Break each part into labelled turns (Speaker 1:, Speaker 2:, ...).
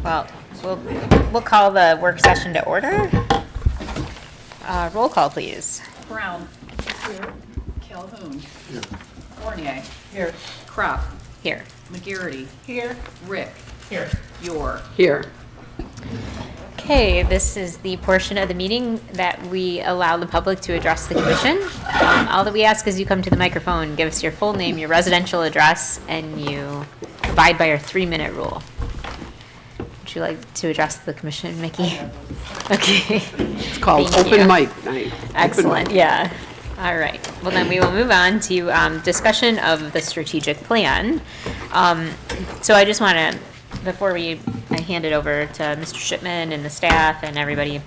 Speaker 1: Well, we'll call the work session to order. Roll call, please.
Speaker 2: Brown. Here. Calhoun.
Speaker 3: Here.
Speaker 2: Fournier.
Speaker 3: Here.
Speaker 2: Crop.
Speaker 1: Here.
Speaker 2: McGarity.
Speaker 3: Here.
Speaker 2: Rick.
Speaker 3: Here.
Speaker 2: Yor.
Speaker 3: Here.
Speaker 1: Okay, this is the portion of the meeting that we allow the public to address the commission. All that we ask is you come to the microphone, give us your full name, your residential address, and you abide by our 3-minute rule. Would you like to address the commission, Mickey? Okay.
Speaker 3: It's called
Speaker 1: Thank
Speaker 3: open
Speaker 1: you.
Speaker 3: mic night.
Speaker 1: Excellent, yeah. All right. Well, then we will move on to discussion of the strategic plan. So I just want to, before I hand it over to Mr. Shipman and the staff and everybody,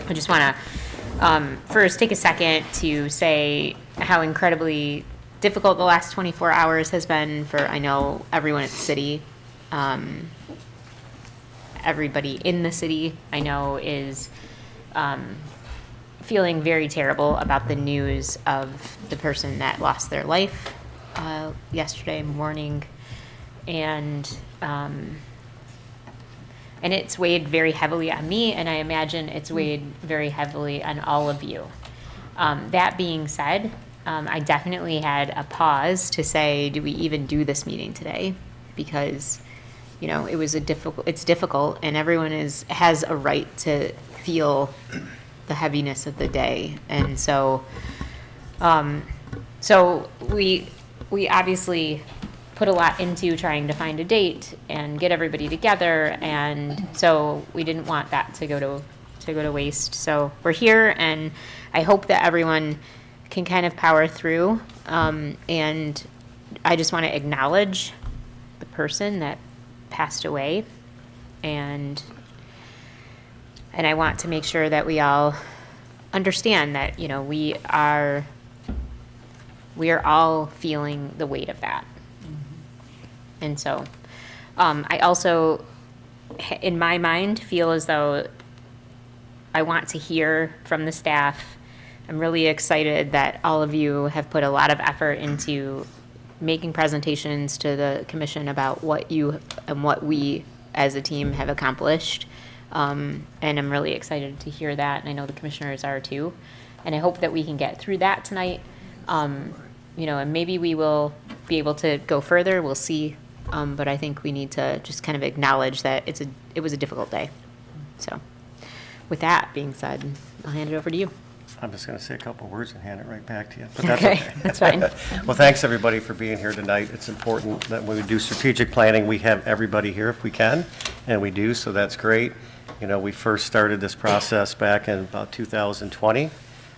Speaker 1: I just want to first take a second to say how incredibly difficult the last 24 hours has been for, I know, everyone at the city. Everybody in the city, I know, is feeling very terrible about the news of the person that lost their life yesterday morning. And it's weighed very heavily on me, and I imagine it's weighed very heavily on all of you. That being said, I definitely had a pause to say, do we even do this meeting today? Because, you know, it's difficult, and everyone has a right to feel the heaviness of the day. And so, we obviously put a lot into trying to find a date and get everybody together, and so we didn't want that to go to waste. So we're here, and I hope that everyone can kind of power through. And I just want to acknowledge the person that passed away, and I want to make sure that we all understand that, you know, we are all feeling the weight of that. And so I also, in my mind, feel as though I want to hear from the staff. I'm really excited that all of you have put a lot of effort into making presentations to the commission about what you and what we as a team have accomplished. And I'm really excited to hear that, and I know the commissioners are too. And I hope that we can get through that tonight. You know, and maybe we will be able to go further. We'll see. But I think we need to just kind of acknowledge that it was a difficult day. So with that being said, I'll hand it over to you.
Speaker 4: I'm just going to say a couple words and hand it right back to you. But that's okay.
Speaker 1: That's fine.
Speaker 4: Well, thanks everybody for being here tonight. It's important that when we do strategic planning, we have everybody here if we can, and we do, so that's great. You know, we first started this process back in about 2020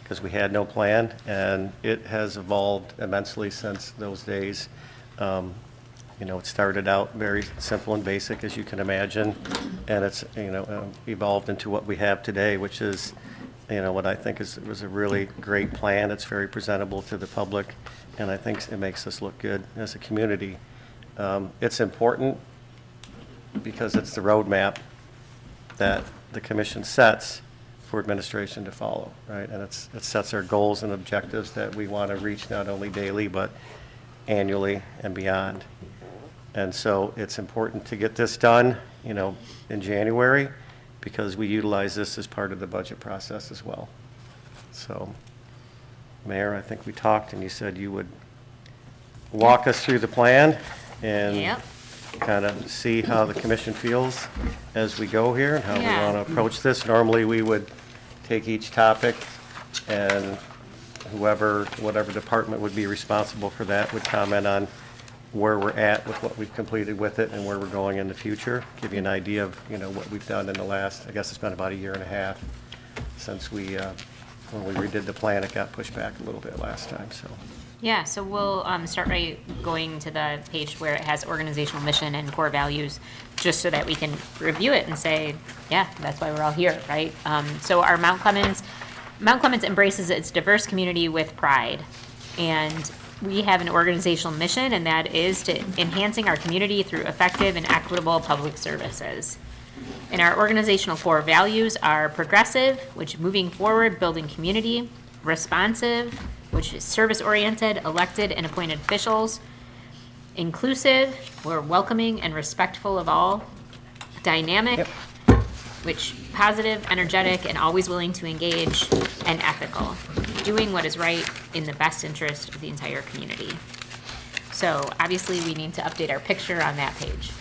Speaker 4: because we had no plan, and it has evolved immensely since those days. You know, it started out very simple and basic, as you can imagine, and it's, you know, evolved into what we have today, which is, you know, what I think was a really great plan. It's very presentable to the public, and I think it makes us look good as a community. It's important because it's the roadmap that the commission sets for administration to follow, right? And it sets our goals and objectives that we want to reach not only daily, but annually and beyond. And so it's important to get this done, you know, in January, because we utilize this as part of the budget process as well. So, Mayor, I think we talked, and you said you would walk us through the plan and kind of see how the commission feels as we go here and how we want to approach this. Normally, we would take each topic, and whatever department would be responsible for that would comment on where we're at with what we've completed with it and where we're going in the future. Give you an idea of, you know, what we've done in the last, I guess it's been about a year and a half since when we redid the plan. It got pushed back a little bit last time, so.
Speaker 1: Yeah, so we'll start by going to the page where it has organizational mission and core values, just so that we can review it and say, yeah, that's why we're all here, right? So our Mount Clemens embraces its diverse community with pride. And we have an organizational mission, and that is to enhancing our community through effective and equitable public services. And our organizational core values are progressive, which is moving forward, building community; responsive, which is service-oriented, elected and appointed officials; inclusive, we're welcoming and respectful of all; dynamic, which positive, energetic, and always willing to engage, and ethical, doing what is right in the best interest of the entire community. So obviously, we need to update our picture on that page.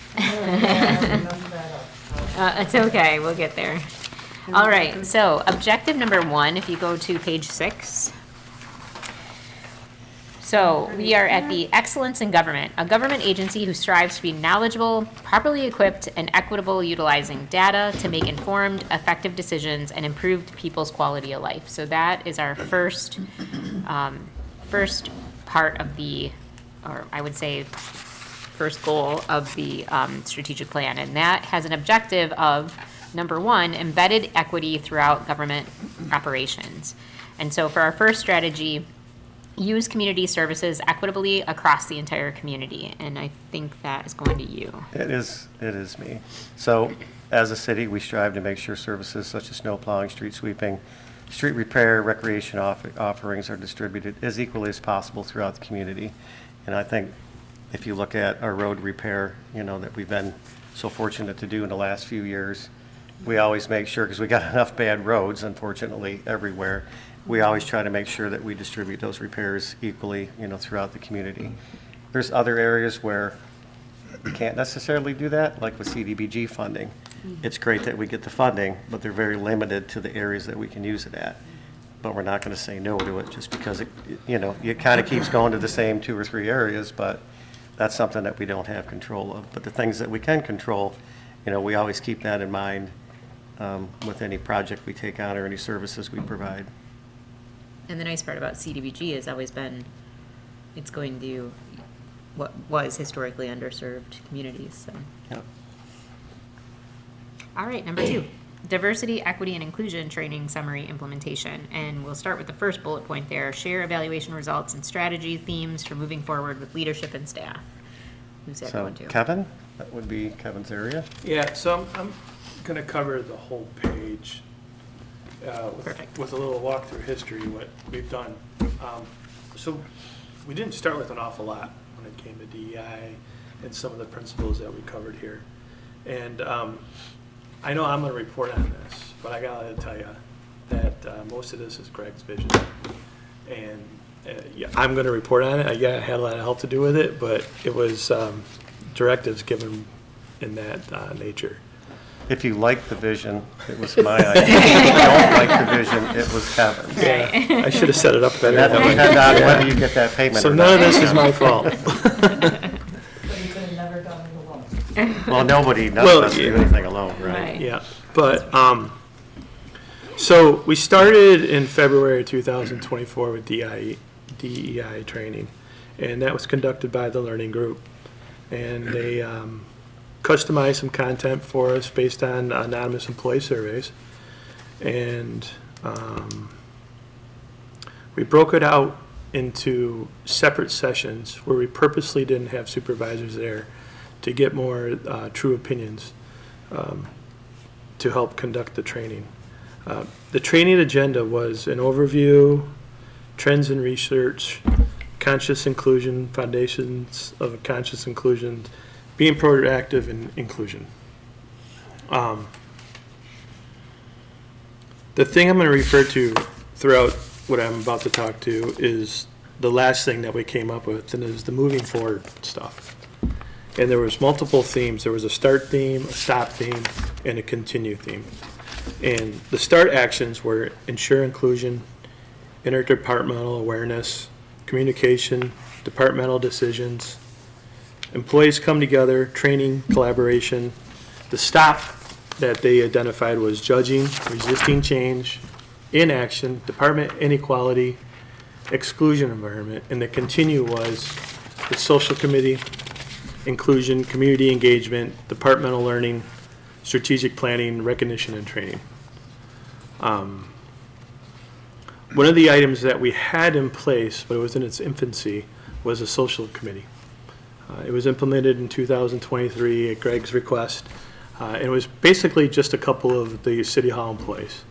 Speaker 1: It's okay, we'll get there. All right, so objective number 1, if you go to page 6. So we are at the Excellence in Government, a government agency who strives to be knowledgeable, properly equipped, and equitable, utilizing data to make informed, effective decisions and improve people's quality of life. So that is our first part of the, or I would say, first goal of the strategic plan. And that has an objective of, number 1, embedded equity throughout government operations. And so for our first strategy, use community services equitably across the entire community, and I think that is going to you.
Speaker 4: It is me. So, as a city, we strive to make sure services such as snow plowing, street sweeping, street repair, recreation offerings are distributed as equally as possible throughout the community. And I think if you look at our road repair, that we've been so fortunate to do in the last few years, we always make sure, because we got enough bad roads, unfortunately, everywhere, we always try to make sure that we distribute those repairs equally, throughout the community. There's other areas where we can't necessarily do that, like with CDBG funding. It's great that we get the funding, but they're very limited to the areas that we can use it at. But we're not going to say no to it just because it kind of keeps going to the same 2 or 3 areas, but that's something that we don't have control of. But the things that we can control, we always keep that in mind with any project we take on or any services we provide.
Speaker 1: And the nice part about CDBG has always been, it's going to what was historically underserved communities, so.
Speaker 4: Yep.
Speaker 1: All right, number 2, diversity, equity, and inclusion training summary implementation. And we'll start with the first bullet point there, share evaluation results and strategy themes for moving forward with leadership and staff. Who's that going to?
Speaker 4: Kevin, that would be Kevin's area.
Speaker 3: Yeah, so I'm going to cover the whole page
Speaker 1: Perfect.
Speaker 3: with a little walk through history, what we've done. So we didn't start with an awful lot when it came to DEI and some of the principles that we covered here. And I know I'm going to report on this, but I got to tell you that most of this is Greg's vision. And yeah, I'm going to report on it. I had a lot of help to do with it, but it was directives given in that nature.
Speaker 4: If you like the vision, it was my idea. If you don't like the vision, it was Kevin's.
Speaker 3: Yeah, I should have set it up better.
Speaker 4: That will depend on whether you get that payment
Speaker 3: So
Speaker 4: or
Speaker 3: none of
Speaker 4: not.
Speaker 3: this is my fault.
Speaker 2: But you could have never done it alone.
Speaker 4: Well, none
Speaker 3: Well,
Speaker 4: of us do
Speaker 3: yeah.
Speaker 4: anything alone, right?
Speaker 1: Right.
Speaker 3: Yeah, but, so we started in February 2024 with DEI training, and that was conducted by the Learning Group. And they customized some content for us based on anonymous employee surveys. And we broke it out into separate sessions where we purposely didn't have supervisors there to get more true opinions to help conduct the training. The training agenda was an overview, trends in research, conscious inclusion, foundations of conscious inclusion, being proactive in inclusion. The thing I'm going to refer to throughout what I'm about to talk to is the last thing that we came up with, and is the moving forward stuff. And there was multiple themes. There was a start theme, a stop theme, and a continue theme. And the start actions were ensure inclusion, interdepartmental awareness, communication, departmental decisions, employees come together, training, collaboration. The stop that they identified was judging, resisting change, inaction, department inequality, exclusion environment, and the continue was the social committee, inclusion, community engagement, departmental learning, strategic planning, recognition, and training. One of the items that we had in place, but it was in its infancy, was a social committee. It was implemented in 2023 at Greg's request. And it was basically just a couple of the City Hall employees.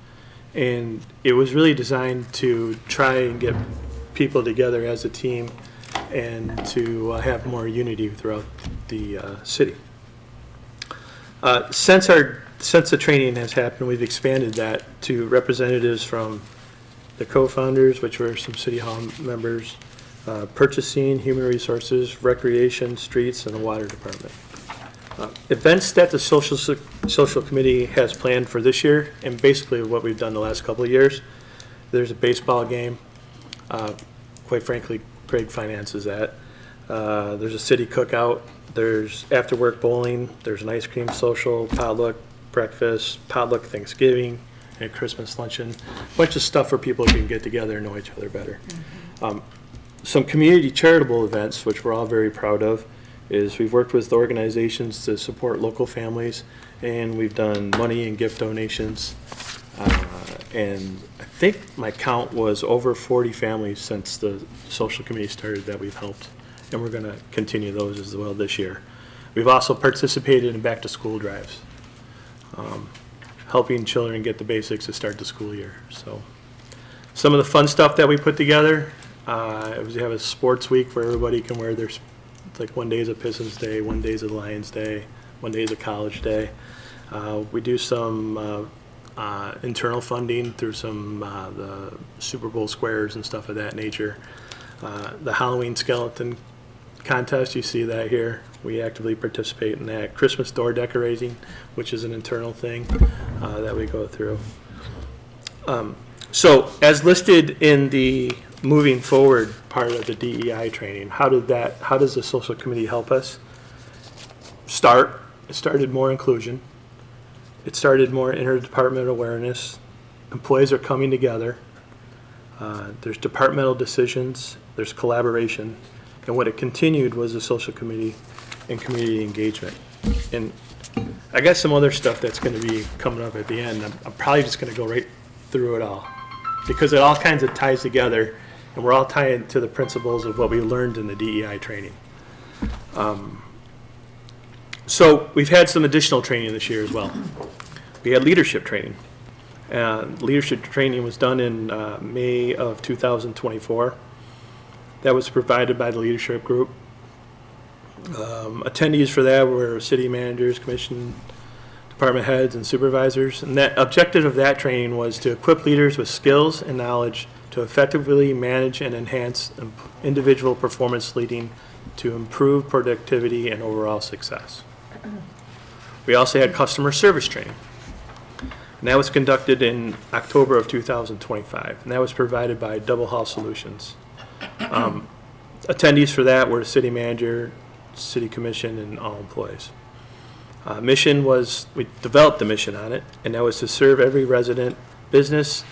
Speaker 3: And it was really designed to try and get people together as a team and to have more unity throughout the city. Since the training has happened, we've expanded that to representatives from the co-founders, which were some city hall members, purchasing, human resources, recreation, streets, and the water department. Events that the social committee has planned for this year, and basically what we've done the last couple of years, there's a baseball game. Quite frankly, Craig finances that. There's a city cookout. There's after-work bowling. There's an ice cream social, potluck breakfast, potluck Thanksgiving, and a Christmas luncheon. A bunch of stuff where people can get together and know each other better. Some community charitable events, which we're all very proud of, is we've worked with organizations to support local families, and we've done money and gift donations. And I think my count was over 40 families since the social committee started that we've helped, and we're going to continue those as well this year. We've also participated in back-to-school drives, helping children get the basics to start the school year. So some of the fun stuff that we put together, we have a sports week where everybody can wear their, like one day is a Pistons Day, one day is a Lions Day, one day is a college day. We do some internal funding through some the Super Bowl squares and stuff of that nature. The Halloween skeleton contest, you see that here. We actively participate in that. Christmas door decorating, which is an internal thing that we go through. So as listed in the moving forward part of the DEI training, how does the social committee help us? It started more inclusion. It started more interdepartmental awareness. Employees are coming together. There's departmental decisions. There's collaboration. And what it continued was the social committee and community engagement. And I got some other stuff that's going to be coming up at the end. I'm probably just going to go right through it all because it all kinds of ties together, and we're all tied to the principles of what we learned in the DEI training. So we've had some additional training this year as well. We had leadership training. Leadership training was done in May of 2024. That was provided by the leadership group. Attendees for that were city managers, commission, department heads, and supervisors. And that objective of that training was to equip leaders with skills and knowledge to effectively manage and enhance individual performance, leading to improved productivity and overall success. We also had customer service training. And that was conducted in October of 2025. And that was provided by Double Hall Solutions. Attendees for that were the city manager, city commission, and all employees. Mission was, we developed the mission on it, and that was to serve every resident, business,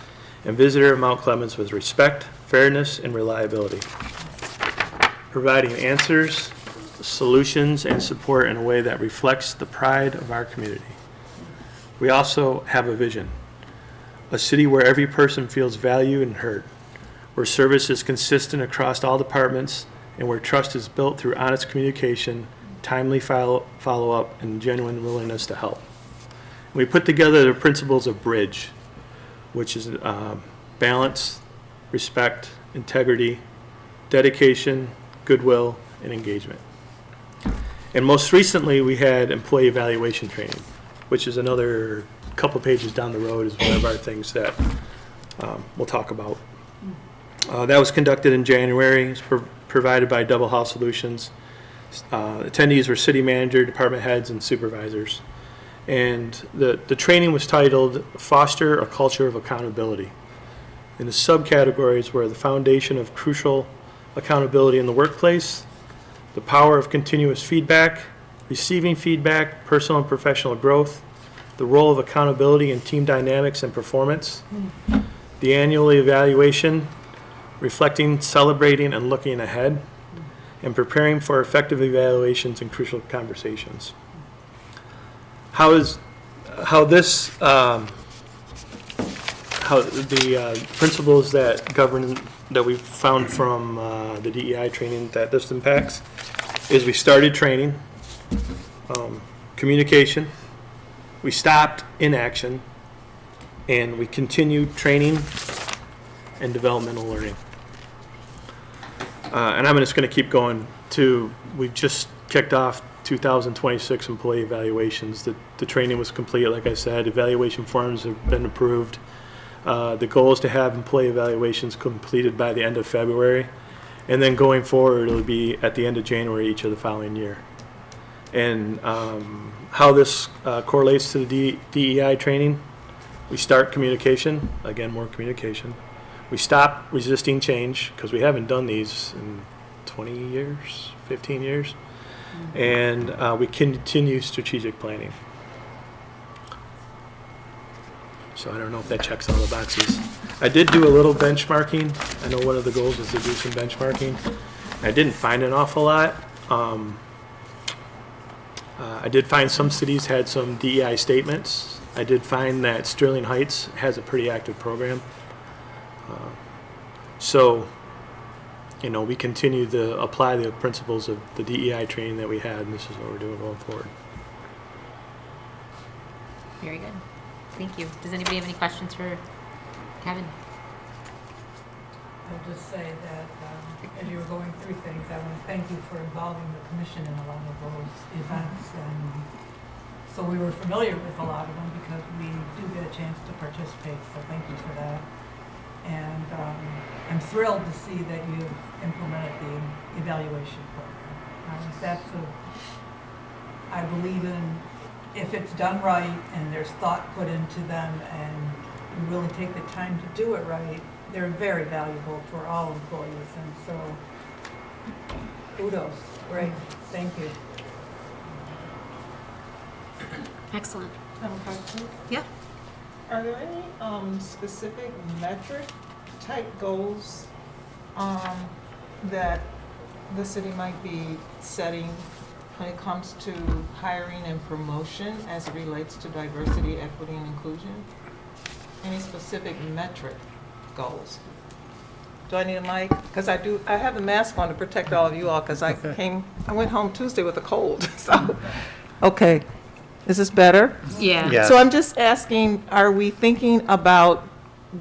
Speaker 3: and visitor of Mount Clemens with respect, fairness, and reliability. Providing answers, solutions, and support in a way that reflects the pride of our community. We also have a vision, a city where every person feels valued and heard, where service is consistent across all departments, and where trust is built through honest communication, timely follow-up, and genuine willingness to help. We put together the principles of BRIDGE, which is balance, respect, integrity, dedication, goodwill, and engagement. And most recently, we had employee evaluation training, which is another couple pages down the road, is one of our things that we'll talk about. That was conducted in January. It's provided by Double Hall Solutions. Attendees were city manager, department heads, and supervisors. And the training was titled Foster a Culture of Accountability. And the subcategories were the foundation of crucial accountability in the workplace, the power of continuous feedback, receiving feedback, personal and professional growth, the role of accountability in team dynamics and performance, the annual evaluation, reflecting, celebrating, and looking ahead, and preparing for effective evaluations and crucial conversations. How the principles that govern, that we found from the DEI training that this impacts, is we started training, communication, we stopped inaction, and we continued training and developmental learning. And I'm just going to keep going to, we've just kicked off 2026 employee evaluations. The training was complete, like I said, evaluation forms have been approved. The goal is to have employee evaluations completed by the end of February, and then going forward, it'll be at the end of January each of the following year. And how this correlates to the DEI training, we start communication, again, more communication. We stop resisting change, because we haven't done these in 20 years, 15 years. And we continue strategic planning. So I don't know if that checks all the boxes. I did do a little benchmarking. I know one of the goals was to do some benchmarking. I didn't find an awful lot. I did find some cities had some DEI statements. I did find that Sterling Heights has a pretty active program. So, you know, we continue to apply the principles of the DEI training that we had, and this is what we're doing going forward.
Speaker 1: Very good. Thank you. Does anybody have any questions for Kevin?
Speaker 2: I'll just say that as you were going through things, I want to thank you for involving the commission in a lot of those events. And so we were familiar with a lot of them because we do get a chance to participate, so thank you for that. And I'm thrilled to see that you've implemented the evaluation program. I believe in, if it's done right and there's thought put into them and you really take the time to do it right, they're very valuable for all employees. And so, kudos. Great. Thank you.
Speaker 1: Excellent.
Speaker 5: I have a question.
Speaker 1: Yeah.
Speaker 5: Are there any specific metric type goals that the city might be setting when it comes to hiring and promotion as it relates to diversity, equity, and inclusion? Any specific metric goals? Do I need a mic? Because I have the mask on to protect all of you all because I went home Tuesday with a cold. So, okay. Is this better?
Speaker 1: Yeah.
Speaker 4: Yeah.
Speaker 5: So I'm just asking, are we thinking about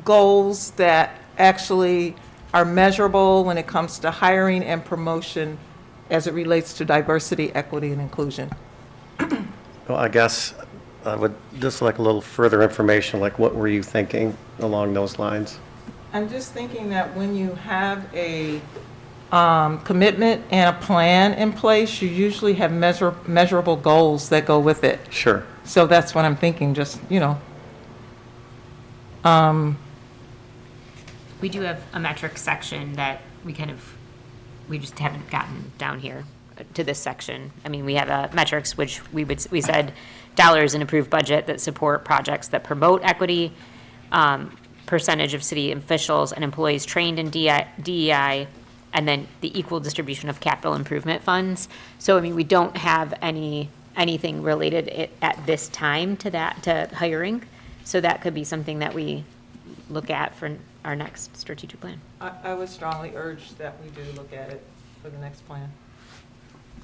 Speaker 5: goals that actually are measurable when it comes to hiring and promotion as it relates to diversity, equity, and inclusion?
Speaker 4: Well, I guess I would just like a little further information, like what were you thinking along those lines?
Speaker 5: I'm just thinking that when you have a commitment and a plan in place, you usually have measurable goals that go with it.
Speaker 4: Sure.
Speaker 5: So that's what I'm thinking, just, you know.
Speaker 1: We do have a metrics section that we just haven't gotten down here to this section. I mean, we have a metrics, which we said dollars in approved budget that support projects that promote equity, percentage of city officials and employees trained in DEI, and then the equal distribution of capital improvement funds. So, I mean, we don't have anything related at this time to hiring. So that could be something that we look at for our next strategic plan.
Speaker 5: I would strongly urge that we do look at it for the next plan.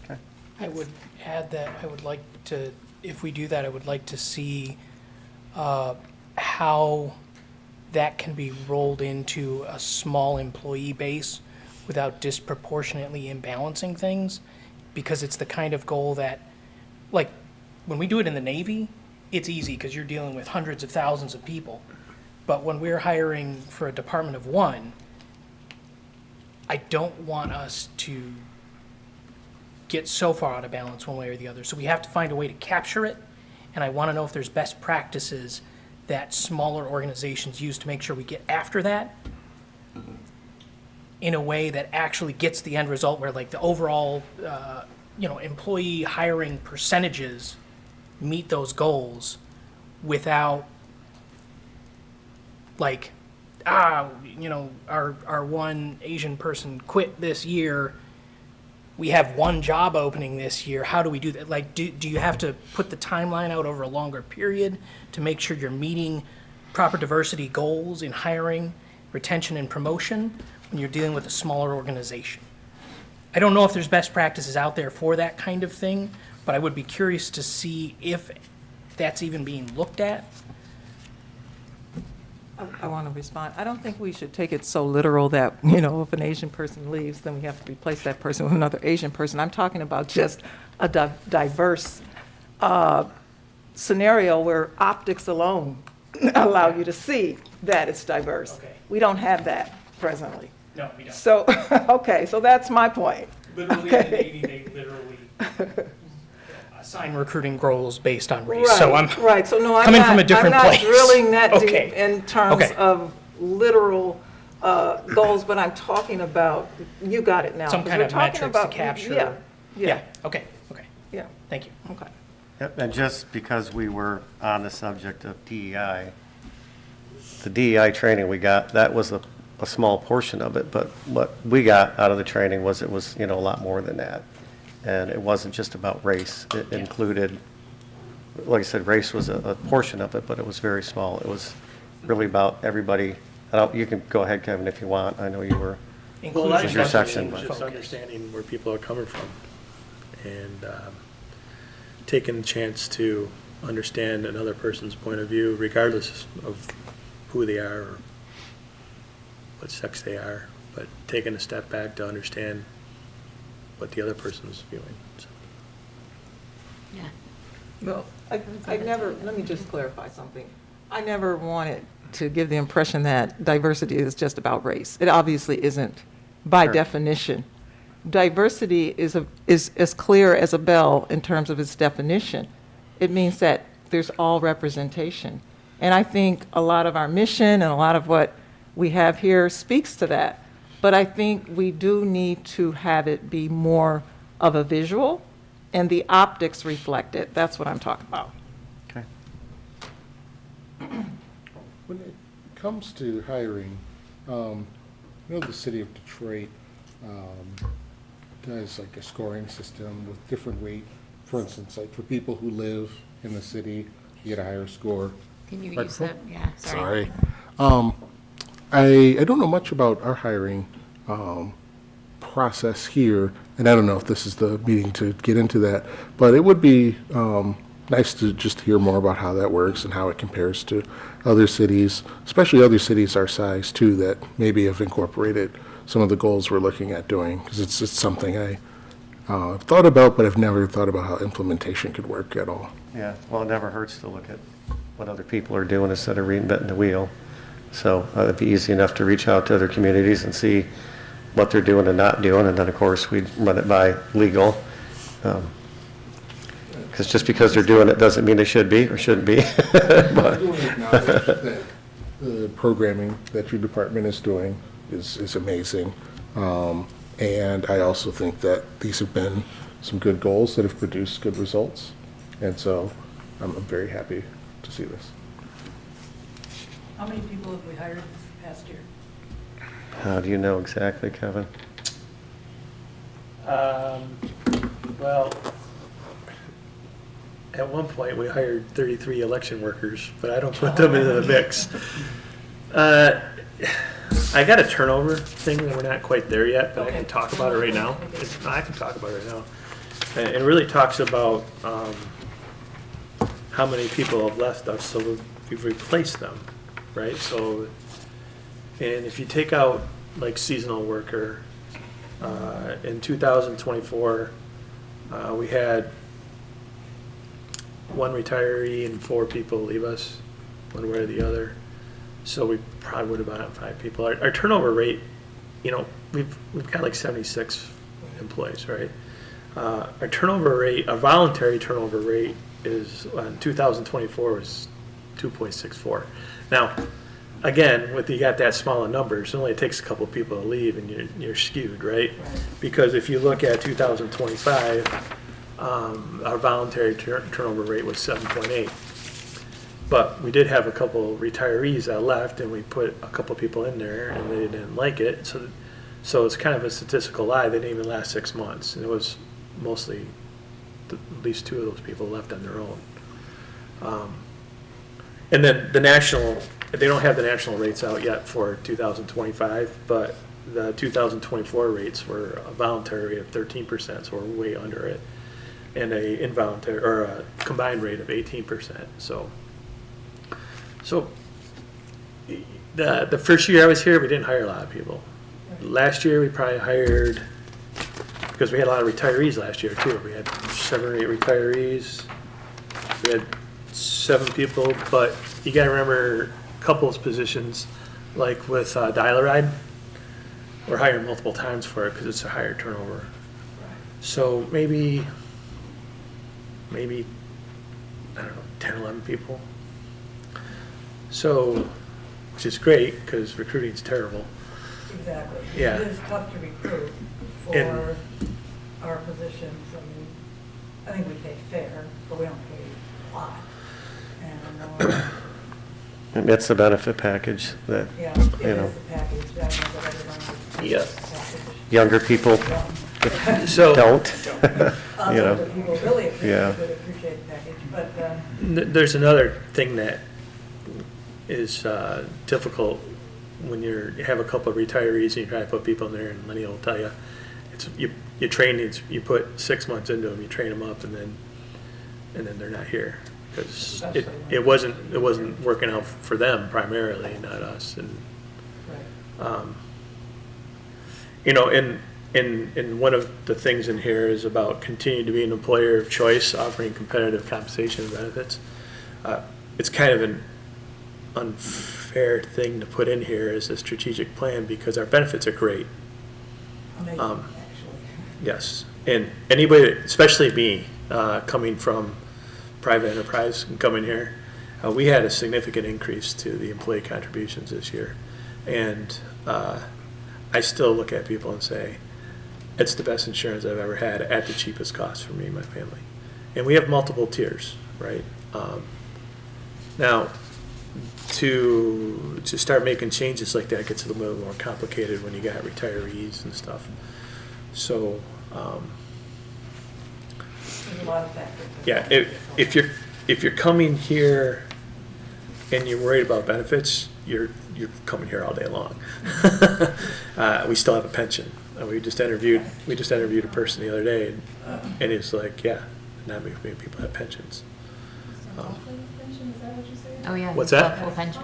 Speaker 4: Okay.
Speaker 6: I would add that I would like to, if we do that, I would like to see how that can be rolled into a small employee base without disproportionately imbalancing things, because it's the kind of goal that, like, when we do it in the Navy, it's easy because you're dealing with hundreds of thousands of people. But when we're hiring for a department of one, I don't want us to get so far out of balance one way or the other. So we have to find a way to capture it, and I want to know if there's best practices that smaller organizations use to make sure we get after that in a way that actually gets the end result where, like, the overall, employee hiring percentages meet those goals without, like, our one Asian person quit this year. We have one job opening this year. How do we do that? Like, do you have to put the timeline out over a longer period to make sure you're meeting proper diversity goals in hiring, retention, and promotion when you're dealing with a smaller organization? I don't know if there's best practices out there for that kind of thing, but I would be curious to see if that's even being looked at.
Speaker 5: I want to respond. I don't think we should take it so literal that, if an Asian person leaves, then we have to replace that person with another Asian person. I'm talking about just a diverse scenario where optics alone allow you to see that it's diverse.
Speaker 6: Okay.
Speaker 5: We don't have that presently.
Speaker 6: No, we don't.
Speaker 5: So, okay, so that's my point.
Speaker 6: Literally, in the
Speaker 5: Okay.
Speaker 6: Navy, they literally assign recruiting goals based on race. So I'm
Speaker 5: Right, so no, I'm
Speaker 6: coming
Speaker 5: not,
Speaker 6: from a different place.
Speaker 5: I'm not drilling that deep
Speaker 6: Okay.
Speaker 5: in terms
Speaker 6: Okay.
Speaker 5: of literal goals, but I'm talking about, you got it now.
Speaker 6: some
Speaker 5: 'cause
Speaker 6: kind
Speaker 5: we're
Speaker 6: of
Speaker 5: talking
Speaker 6: metrics to
Speaker 5: about-
Speaker 6: capture.
Speaker 5: Yeah, yeah,
Speaker 6: Okay,
Speaker 5: yeah,
Speaker 6: thank you.
Speaker 5: okay.
Speaker 4: Yep, and just because we were on the subject of DEI, the DEI training we got, that was a small portion of it, but what we got out of the training was, it was, a lot more than that. And it wasn't just about race. It included, like I said, race was a portion of it, but it was very small. It was really about everybody. You can go ahead, Kevin, if you want. I know you were.
Speaker 3: Well, a lot of
Speaker 4: your
Speaker 3: times
Speaker 4: section,
Speaker 3: it's
Speaker 4: but-
Speaker 3: just understanding where people are coming from and taking the chance to understand another person's point of view, regardless of who they are or what sex they are, but taking a step back to understand what the other person's viewing. So.
Speaker 1: Yeah.
Speaker 5: Well, I never, let me just clarify something. I never wanted to give the impression that diversity is just about race. It obviously isn't, by
Speaker 4: Sure.
Speaker 5: definition. Diversity is as clear as a bell in terms of its definition. It means that there's all representation. And I think a lot of our mission and a lot of what we have here speaks to that. But I think we do need to have it be more of a visual, and the optics reflect it. That's what I'm talking about.
Speaker 4: Okay.
Speaker 7: When it comes to hiring, the city of Detroit does like a scoring system with different weight. For instance, like for people who live in the city, you get a higher score.
Speaker 1: Can you use
Speaker 7: Microphone?
Speaker 1: that? Yeah, sorry.
Speaker 7: Sorry. I don't know much about our hiring process here, and I don't know if this is the meeting to get into that, but it would be nice to just hear more about how that works and how it compares to other cities, especially other cities our size too, that maybe have incorporated some of the goals we're looking at doing, because it's something I've thought about, but I've never thought about how implementation could work at all.
Speaker 4: Yeah, well, it never hurts to look at what other people are doing instead of reinventing the wheel. So it'd be easy enough to reach out to other communities and see what they're doing and not doing, and then, of course, we'd run it by legal. Because just because they're doing it doesn't mean they should be or shouldn't be.
Speaker 7: I do acknowledge that the programming that your department is doing is amazing. And I also think that these have been some good goals that have produced good results. And so I'm very happy to see this.
Speaker 2: How many people have we hired this past year?
Speaker 4: How do you know exactly, Kevin?
Speaker 3: Well, at one point, we hired 33 election workers, but I don't put them into the mix. I got a turnover thing, and we're not quite there yet, but I can talk about it right now. I can talk about it right now. And it really talks about how many people have left us, so we've replaced them, right? So, and if you take out like seasonal worker, in 2024, we had one retiree and 4 people leave us, one way or the other. So we probably would have bought 5 people. Our turnover rate, we've got like 76 employees, right? Our turnover rate, our voluntary turnover rate is, in 2024 was 2.64. Now, again, with you got that small of numbers, it only takes a couple of people to leave and you're skewed, right? Because if you look at 2025, our voluntary turnover rate was 7.8. But we did have a couple retirees that left, and we put a couple people in there, and they didn't like it. So it's kind of a statistical lie. They didn't even last 6 months, and it was mostly at least 2 of those people left on their own. And then they don't have the national rates out yet for 2025, but the 2024 rates were a voluntary rate of 13%, so we're way under it, and a involuntary or a combined rate of 18%. So the first year I was here, we didn't hire a lot of people. Last year, we probably hired, because we had a lot of retirees last year too. We had 7 or 8 retirees. We had 7 people, but you gotta remember couples positions, like with Dial-A-Ride, we're hiring multiple times for it because it's a higher turnover. So maybe, I don't know, 10, 11 people. So, which is great because recruiting's terrible.
Speaker 2: Exactly.
Speaker 3: Yeah.
Speaker 2: It is tough to recruit for
Speaker 3: And-
Speaker 2: our positions. I mean, I think we pay fair, but we don't pay a lot. And,
Speaker 4: And it's the benefit package that,
Speaker 2: yeah,
Speaker 4: you
Speaker 2: it
Speaker 4: know,
Speaker 2: is the package. I know that everyone is.
Speaker 3: Yeah.
Speaker 4: younger people
Speaker 3: So,
Speaker 4: don't, you know.
Speaker 2: Other people really
Speaker 4: Yeah.
Speaker 2: appreciate the package, but,
Speaker 3: there's another thing that is difficult when you have a couple of retirees and you try to put people in there, and Lenny will tell you, it's, you train these, you put 6 months into them, you train them up, and then they're not here. Because it wasn't working out for them primarily, not us, and,
Speaker 2: right.
Speaker 3: you know, and one of the things in here is about continuing to be an employer of choice, offering competitive compensation and benefits. It's kind of an unfair thing to put in here as a strategic plan because our benefits are great.
Speaker 2: Amazing,
Speaker 3: Um,
Speaker 2: actually.
Speaker 3: Yes, and anybody, especially me, coming from private enterprise and coming here, we had a significant increase to the employee contributions this year. And I still look at people and say, it's the best insurance I've ever had at the cheapest cost for me and my family. And we have multiple tiers, right? Now, to start making changes like that gets a little bit more complicated when you got retirees and stuff. So,
Speaker 2: There's a lot of factors.
Speaker 3: yeah, if you're coming here and you're worried about benefits, you're coming here all day long. We still have a pension. We just interviewed a person the other day, and it's like, yeah, not many people have pensions.
Speaker 1: Oh, yeah.
Speaker 3: What's that?
Speaker 1: Full pension.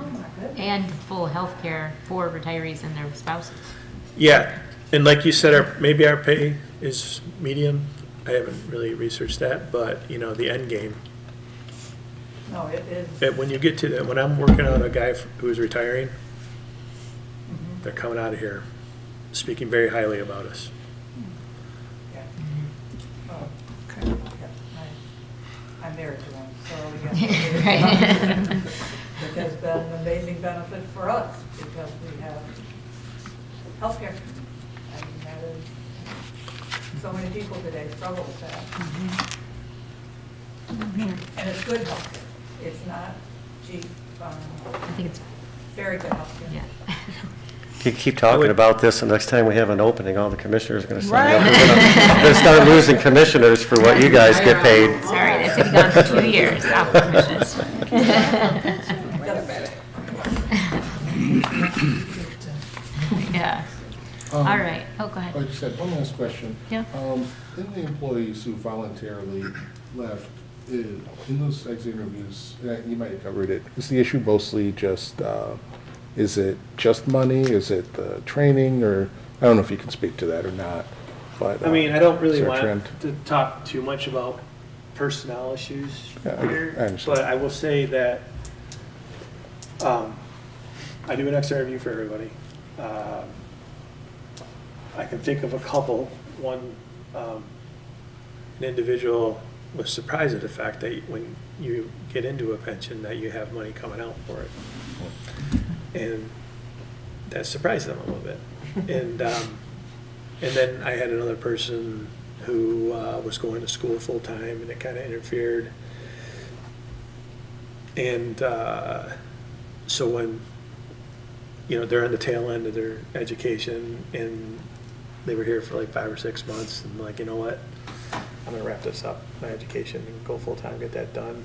Speaker 1: And full health care for retirees and their spouses.
Speaker 3: Yeah, and like you said, maybe our pay is medium. I haven't really researched that, but you know, the end game.
Speaker 2: No, it is.
Speaker 3: When you get to that, when I'm working on a guy who's retiring,
Speaker 2: Mhm.
Speaker 3: they're coming out of here speaking very highly about us.
Speaker 2: Yeah. Oh, yeah, I'm married to one, so yes.
Speaker 1: Right.
Speaker 2: It has been an amazing benefit for us because we have healthcare. I mean, that is, so many people today struggle with that. And it's good healthcare. It's not cheap,
Speaker 1: I think it's,
Speaker 2: very good healthcare.
Speaker 1: yeah.
Speaker 4: Keep talking about this, and next time we have an opening, all the commissioners are going to sign up.
Speaker 5: Right.
Speaker 4: We're going to start losing commissioners for what you guys get paid.
Speaker 1: Sorry, that's been gone for 2 years, off the commissions. Yeah. All right. Oh, go
Speaker 7: I
Speaker 1: ahead.
Speaker 7: just had one last question.
Speaker 1: Yeah.
Speaker 7: In the employees who voluntarily left, in those exit interviews, you might have covered it, is the issue mostly just, is it just money? Is it the training? Or, I don't know if you can speak to that or not, but.
Speaker 3: I mean, I don't
Speaker 7: is
Speaker 3: really
Speaker 7: there a
Speaker 3: want
Speaker 7: trend?
Speaker 3: to talk too much about personnel issues
Speaker 7: Yeah,
Speaker 3: here,
Speaker 7: I understand.
Speaker 3: but I will say that I do an exit interview for everybody. I can think of a couple. One, an individual was surprised at the fact that when you get into a pension, that you have money coming out for it. And that surprised them a little bit. And then I had another person who was going to school full-time, and it kind of interfered. And so when, you know, they're on the tail end of their education, and they were here for like 5 or 6 months, and like, you know what, I'm gonna wrap this up, my education, and go full-time, get that done.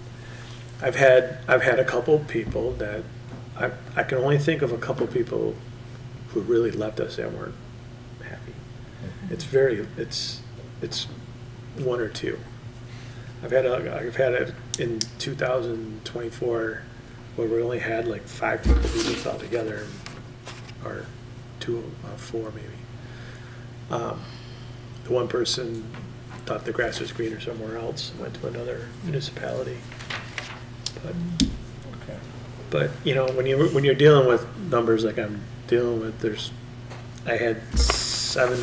Speaker 3: I've had a couple people that, I can only think of a couple people who really left us that weren't happy. It's 1 or 2. I've had it in 2024 where we only had like 5 people do this all together, or 2, 4 maybe. The one person thought the grass was greener somewhere else and went to another municipality. But,
Speaker 7: Okay.
Speaker 3: but, you know, when you're dealing with numbers like I'm dealing with, I had seven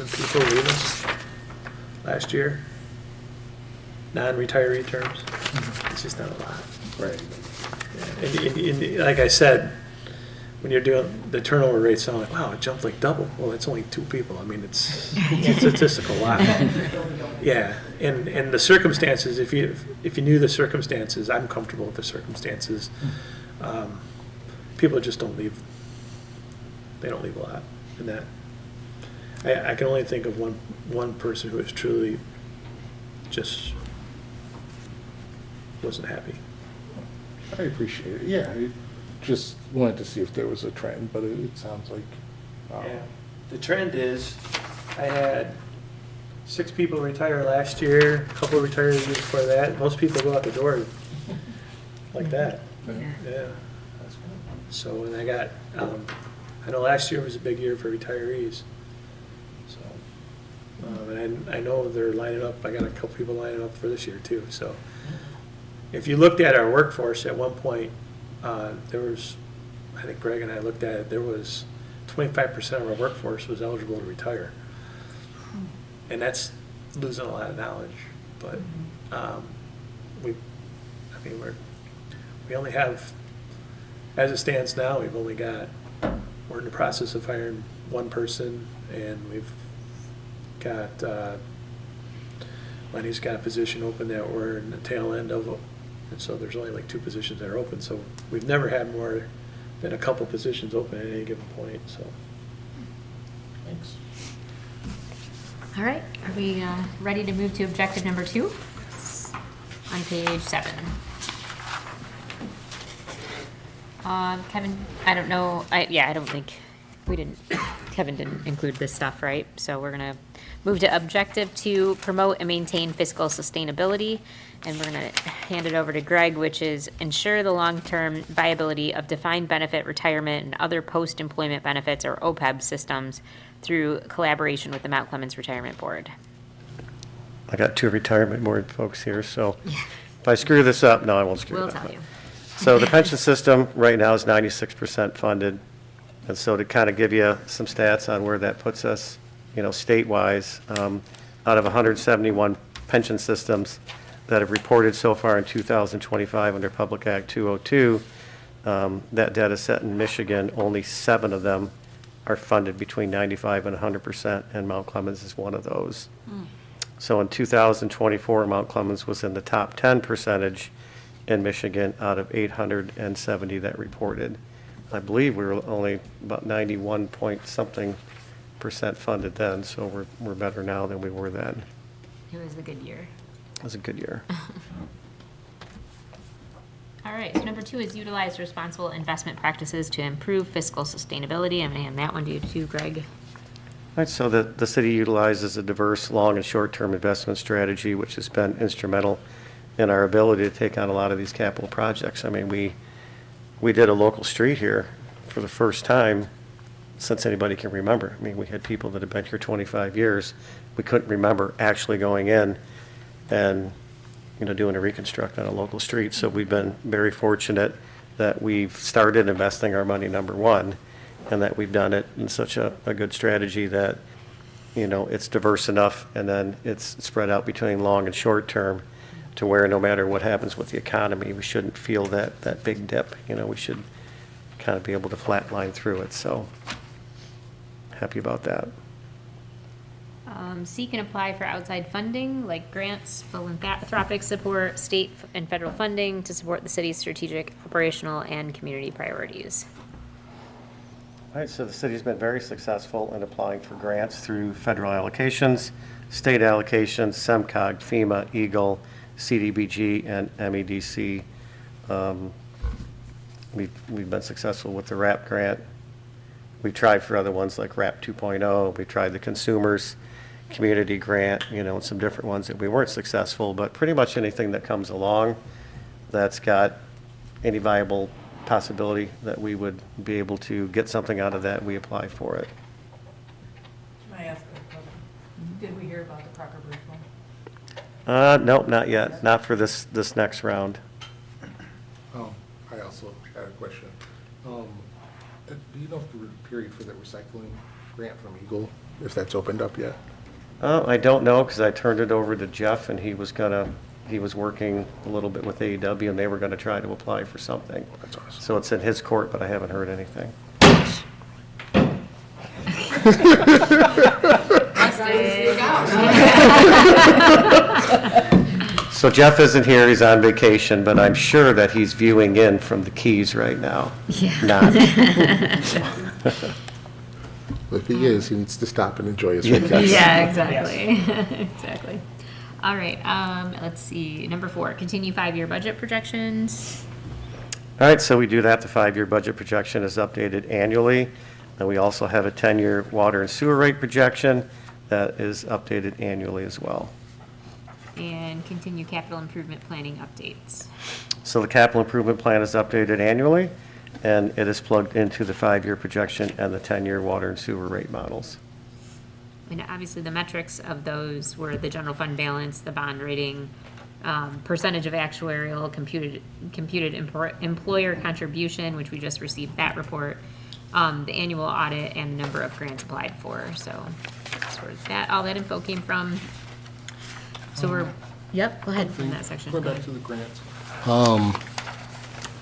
Speaker 3: people leave us last year, non-retiree terms. It's just not a lot.
Speaker 7: Right.
Speaker 3: And like I said, when you're doing, the turnover rate sound like, wow, it jumped like double. Well, it's only 2 people. I mean, it's a statistical lot. Yeah, and the circumstances, if you knew the circumstances, I'm comfortable with the circumstances. People just don't leave. They don't leave a lot. And that, I can only think of one person who was truly just wasn't happy.
Speaker 7: I appreciate it. Yeah, I just wanted to see if there was a trend, but it sounds like.
Speaker 3: Yeah. The trend is, I had 6 people retire last year, a couple retired the year before that. Most people go out the door like that. Yeah. So, and I got, I know last year was a big year for retirees. So, and I know they're lining up, I got a couple people lining up for this year too. So, if you looked at our workforce at one point, there was, I think Greg and I looked at it, there was 25% of our workforce was eligible to retire. And that's losing a lot of knowledge. But we only have, as it stands now, we're in the process of hiring 1 person, and we've got, Lenny's got a position open that we're in the tail end of, and so there's only like 2 positions that are open. So we've never had more than a couple positions open at any given point, so.
Speaker 7: Thanks.
Speaker 1: All right, are we ready to move to objective number 2? On page 7. Kevin, I don't know, I don't think, Kevin didn't include this stuff, right? So we're gonna move to objective 2, promote and maintain fiscal sustainability. And we're gonna hand it over to Greg, which is ensure the long-term viability of defined benefit retirement and other post-employment benefits, or OPEB systems, through collaboration with the Mount Clemens Retirement Board.
Speaker 4: I got 2 retirement board folks here, so if I screw this up, no, I won't screw it
Speaker 1: We'll
Speaker 4: up.
Speaker 1: tell you.
Speaker 4: So the pension system right now is 96% funded. And so to kind of give you some stats on where that puts us, state-wise, out of 171 pension systems that have reported so far in 2025 under Public Act 202, that data set in Michigan, only 7 of them are funded between 95 and 100%, and Mount Clemens is one of those. So in 2024, Mount Clemens was in the top 10 percentage in Michigan out of 870 that reported. I believe we were only about 91 point something % funded then, so we're better now than we were then.
Speaker 1: It was a good year.
Speaker 4: It was a good year.
Speaker 1: All right, so number 2 is utilize responsible investment practices to improve fiscal sustainability. I'm gonna hand that one to you too, Greg.
Speaker 4: All right, so the city utilizes a diverse long and short-term investment strategy, which has been instrumental in our ability to take on a lot of these capital projects. I mean, we did a local street here for the first time since anybody can remember. I mean, we had people that have been here 25 years. We couldn't remember actually going in and, doing a reconstruct on a local street. So we've been very fortunate that we've started investing our money, number one, and that we've done it in such a good strategy that, it's diverse enough, and then it's spread out between long and short term to where no matter what happens with the economy, we shouldn't feel that big dip. We should kind of be able to flatline through it. So happy about that.
Speaker 1: Seek and apply for outside funding, like grants, philanthropic support, state and federal funding to support the city's strategic, operational, and community priorities.
Speaker 4: All right, so the city's been very successful in applying for grants through federal allocations, state allocations, SEMCOG, FEMA, EAGLE, CDBG, and MEDC. We've been successful with the RAP grant. We've tried for other ones like RAP 2.0. We tried the Consumers Community Grant, and some different ones that we weren't successful, but pretty much anything that comes along that's got any viable possibility that we would be able to get something out of that, we apply for it.
Speaker 2: Can I ask a question? Did we hear about the Crocker Bridge one?
Speaker 4: Nope, not yet, not for this next round.
Speaker 7: I also had a question. Do you know if the period for the recycling grant from Eagle, if that's opened up yet?
Speaker 4: I don't know, because I turned it over to Jeff, and he was working a little bit with AEW, and they were gonna try to apply for something.
Speaker 7: That's awesome.
Speaker 4: So it's in his court, but I haven't heard anything. So Jeff isn't here, he's on vacation, but I'm sure that he's viewing in from the Keys right now.
Speaker 1: Yeah.
Speaker 4: Not,
Speaker 7: Well, if he is, he needs to stop and enjoy his vacation.
Speaker 1: Yeah, exactly. Exactly. All right, let's see. Number 4, continue 5-year budget projections.
Speaker 4: all right, so we do that, the 5-year budget projection is updated annually, and we also have a 10-year water and sewer rate projection that is updated annually as well.
Speaker 1: And continue capital improvement planning updates.
Speaker 4: So the capital improvement plan is updated annually, and it is plugged into the 5-year projection and the 10-year water and sewer rate models.
Speaker 1: And obviously, the metrics of those were the general fund balance, the bond rating, percentage of actuarial computed employer contribution, which we just received that report, the annual audit, and the number of grants applied for. So that's where all that info came from. So yep, go ahead from that section.
Speaker 7: Going
Speaker 1: Go
Speaker 7: back
Speaker 1: ahead.
Speaker 7: to the grants.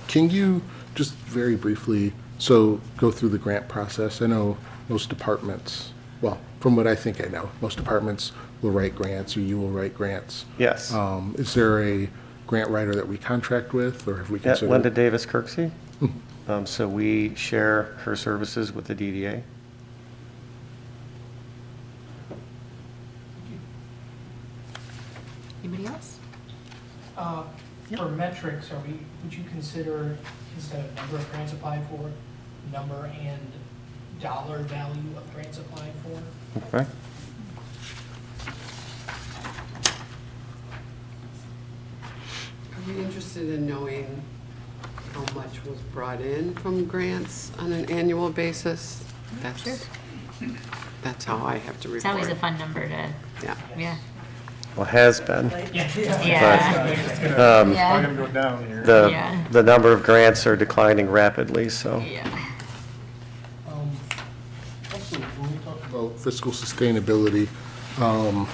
Speaker 7: Can you just very briefly, so go through the grant process? I know most departments, well, from what I think I know, most departments will write grants, or you will write grants.
Speaker 4: Yes.
Speaker 7: Is there a grant writer that we contract with, or have we
Speaker 4: Yeah,
Speaker 7: considered?
Speaker 4: Linda Davis Kirksey. So we share her services with the DDA.
Speaker 1: Anybody else?
Speaker 6: For metrics, would you consider, instead of number of grants applied for, number and dollar value of grants applied for?
Speaker 4: Okay.
Speaker 8: I'd be interested in knowing how much was brought in from grants on an annual basis. That's how I have to
Speaker 1: It's
Speaker 8: report.
Speaker 1: always a fun number to,
Speaker 8: Yeah.
Speaker 1: yeah.
Speaker 4: Well, has been.
Speaker 1: Yeah.
Speaker 3: I'm gonna go down here.
Speaker 1: Yeah.
Speaker 4: The number of grants are declining rapidly, so.
Speaker 1: Yeah.
Speaker 7: Also, when we talk about fiscal sustainability, and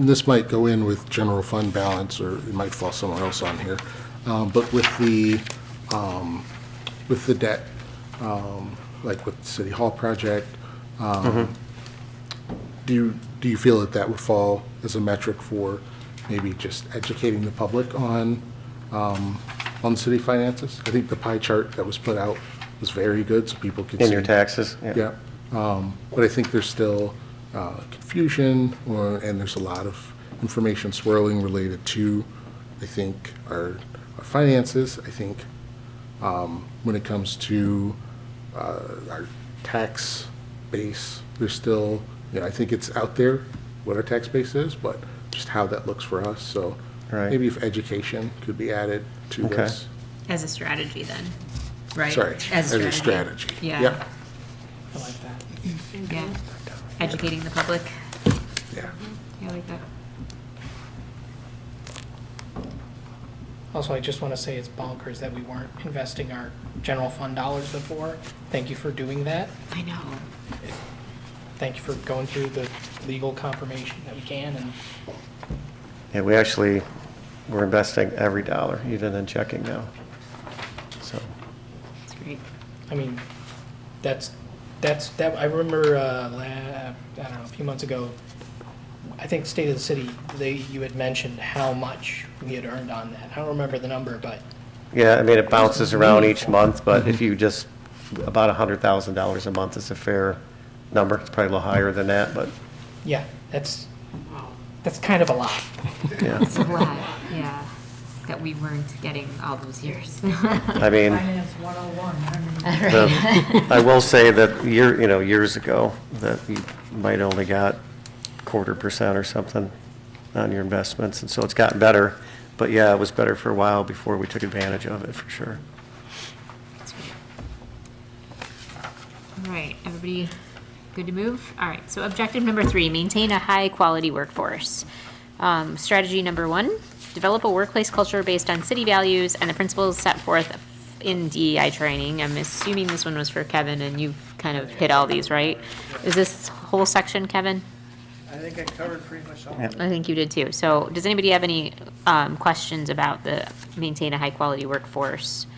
Speaker 7: this might go in with general fund balance, or it might fall somewhere else on here, but with the debt, like with the City Hall project, do you feel that that would fall as a metric for maybe just educating the public on city finances? I think the pie chart that was put out was very good, so people could see.
Speaker 4: In your taxes?
Speaker 7: Yeah, but I think there's still confusion, and there's a lot of information swirling related to, I think, our finances. I think when it comes to our tax base, there's still, I think it's out there what our tax base is, but just how that looks for us. So
Speaker 4: Right.
Speaker 7: maybe if education could be added to
Speaker 4: Okay.
Speaker 7: this.
Speaker 1: As a strategy then, right?
Speaker 7: Sorry, as a strategy.
Speaker 1: Yeah.
Speaker 7: Yep.
Speaker 6: I like that.
Speaker 1: Yeah. Educating the public.
Speaker 7: Yeah.
Speaker 1: Yeah, I like that.
Speaker 6: Also, I just want to say it's bonkers that we weren't investing our general fund dollars before. Thank you for doing that.
Speaker 1: I know.
Speaker 6: Thank you for going through the legal confirmation that we can, and
Speaker 4: Yeah, we're investing every dollar, even in checking now. So,
Speaker 1: That's great.
Speaker 6: I mean, that, I remember, I don't know, a few months ago, I think State of the City, you had mentioned how much we had earned on that. I don't remember the number, but
Speaker 4: yeah, I mean, it bounces around each month, but if you just, about $100,000 a month is a fair number. It's probably a little higher than that, but,
Speaker 6: yeah, that's kind of a lot.
Speaker 4: yeah.
Speaker 1: It's a lot, yeah, that we weren't getting all those years.
Speaker 4: I mean,
Speaker 2: Finance 101,
Speaker 4: I will say that years ago, that you might only got 0.25% or something on your investments, and so it's gotten better. But yeah, it was better for a while before we took advantage of it, for sure.
Speaker 1: All right, everybody Good to move? All right, so objective number 3, maintain a high-quality workforce. Strategy number 1, develop a workplace culture based on city values and the principles set forth in DEI training. I'm assuming this one was for Kevin, and you've kind of hit all these, right? Is this whole section, Kevin?
Speaker 3: I think I covered pretty much all.
Speaker 1: I think you did too. So does anybody have any questions about the maintain a high-quality workforce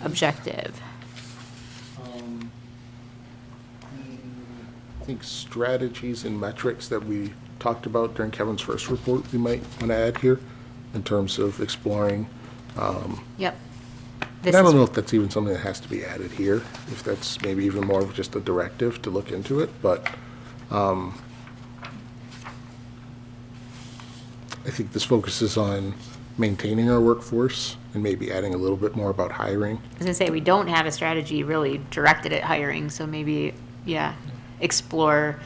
Speaker 1: objective?
Speaker 7: I think strategies and metrics that we talked about during Kevin's first report, we might want to add here in terms of exploring.
Speaker 1: Yep.
Speaker 7: And I don't know if that's even something that has to be added here, if that's maybe even more of just a directive to look into it, but I think this focuses on maintaining our workforce and maybe adding a little bit more about hiring.
Speaker 1: I was gonna say, we don't have a strategy really directed at hiring, so maybe, yeah, explore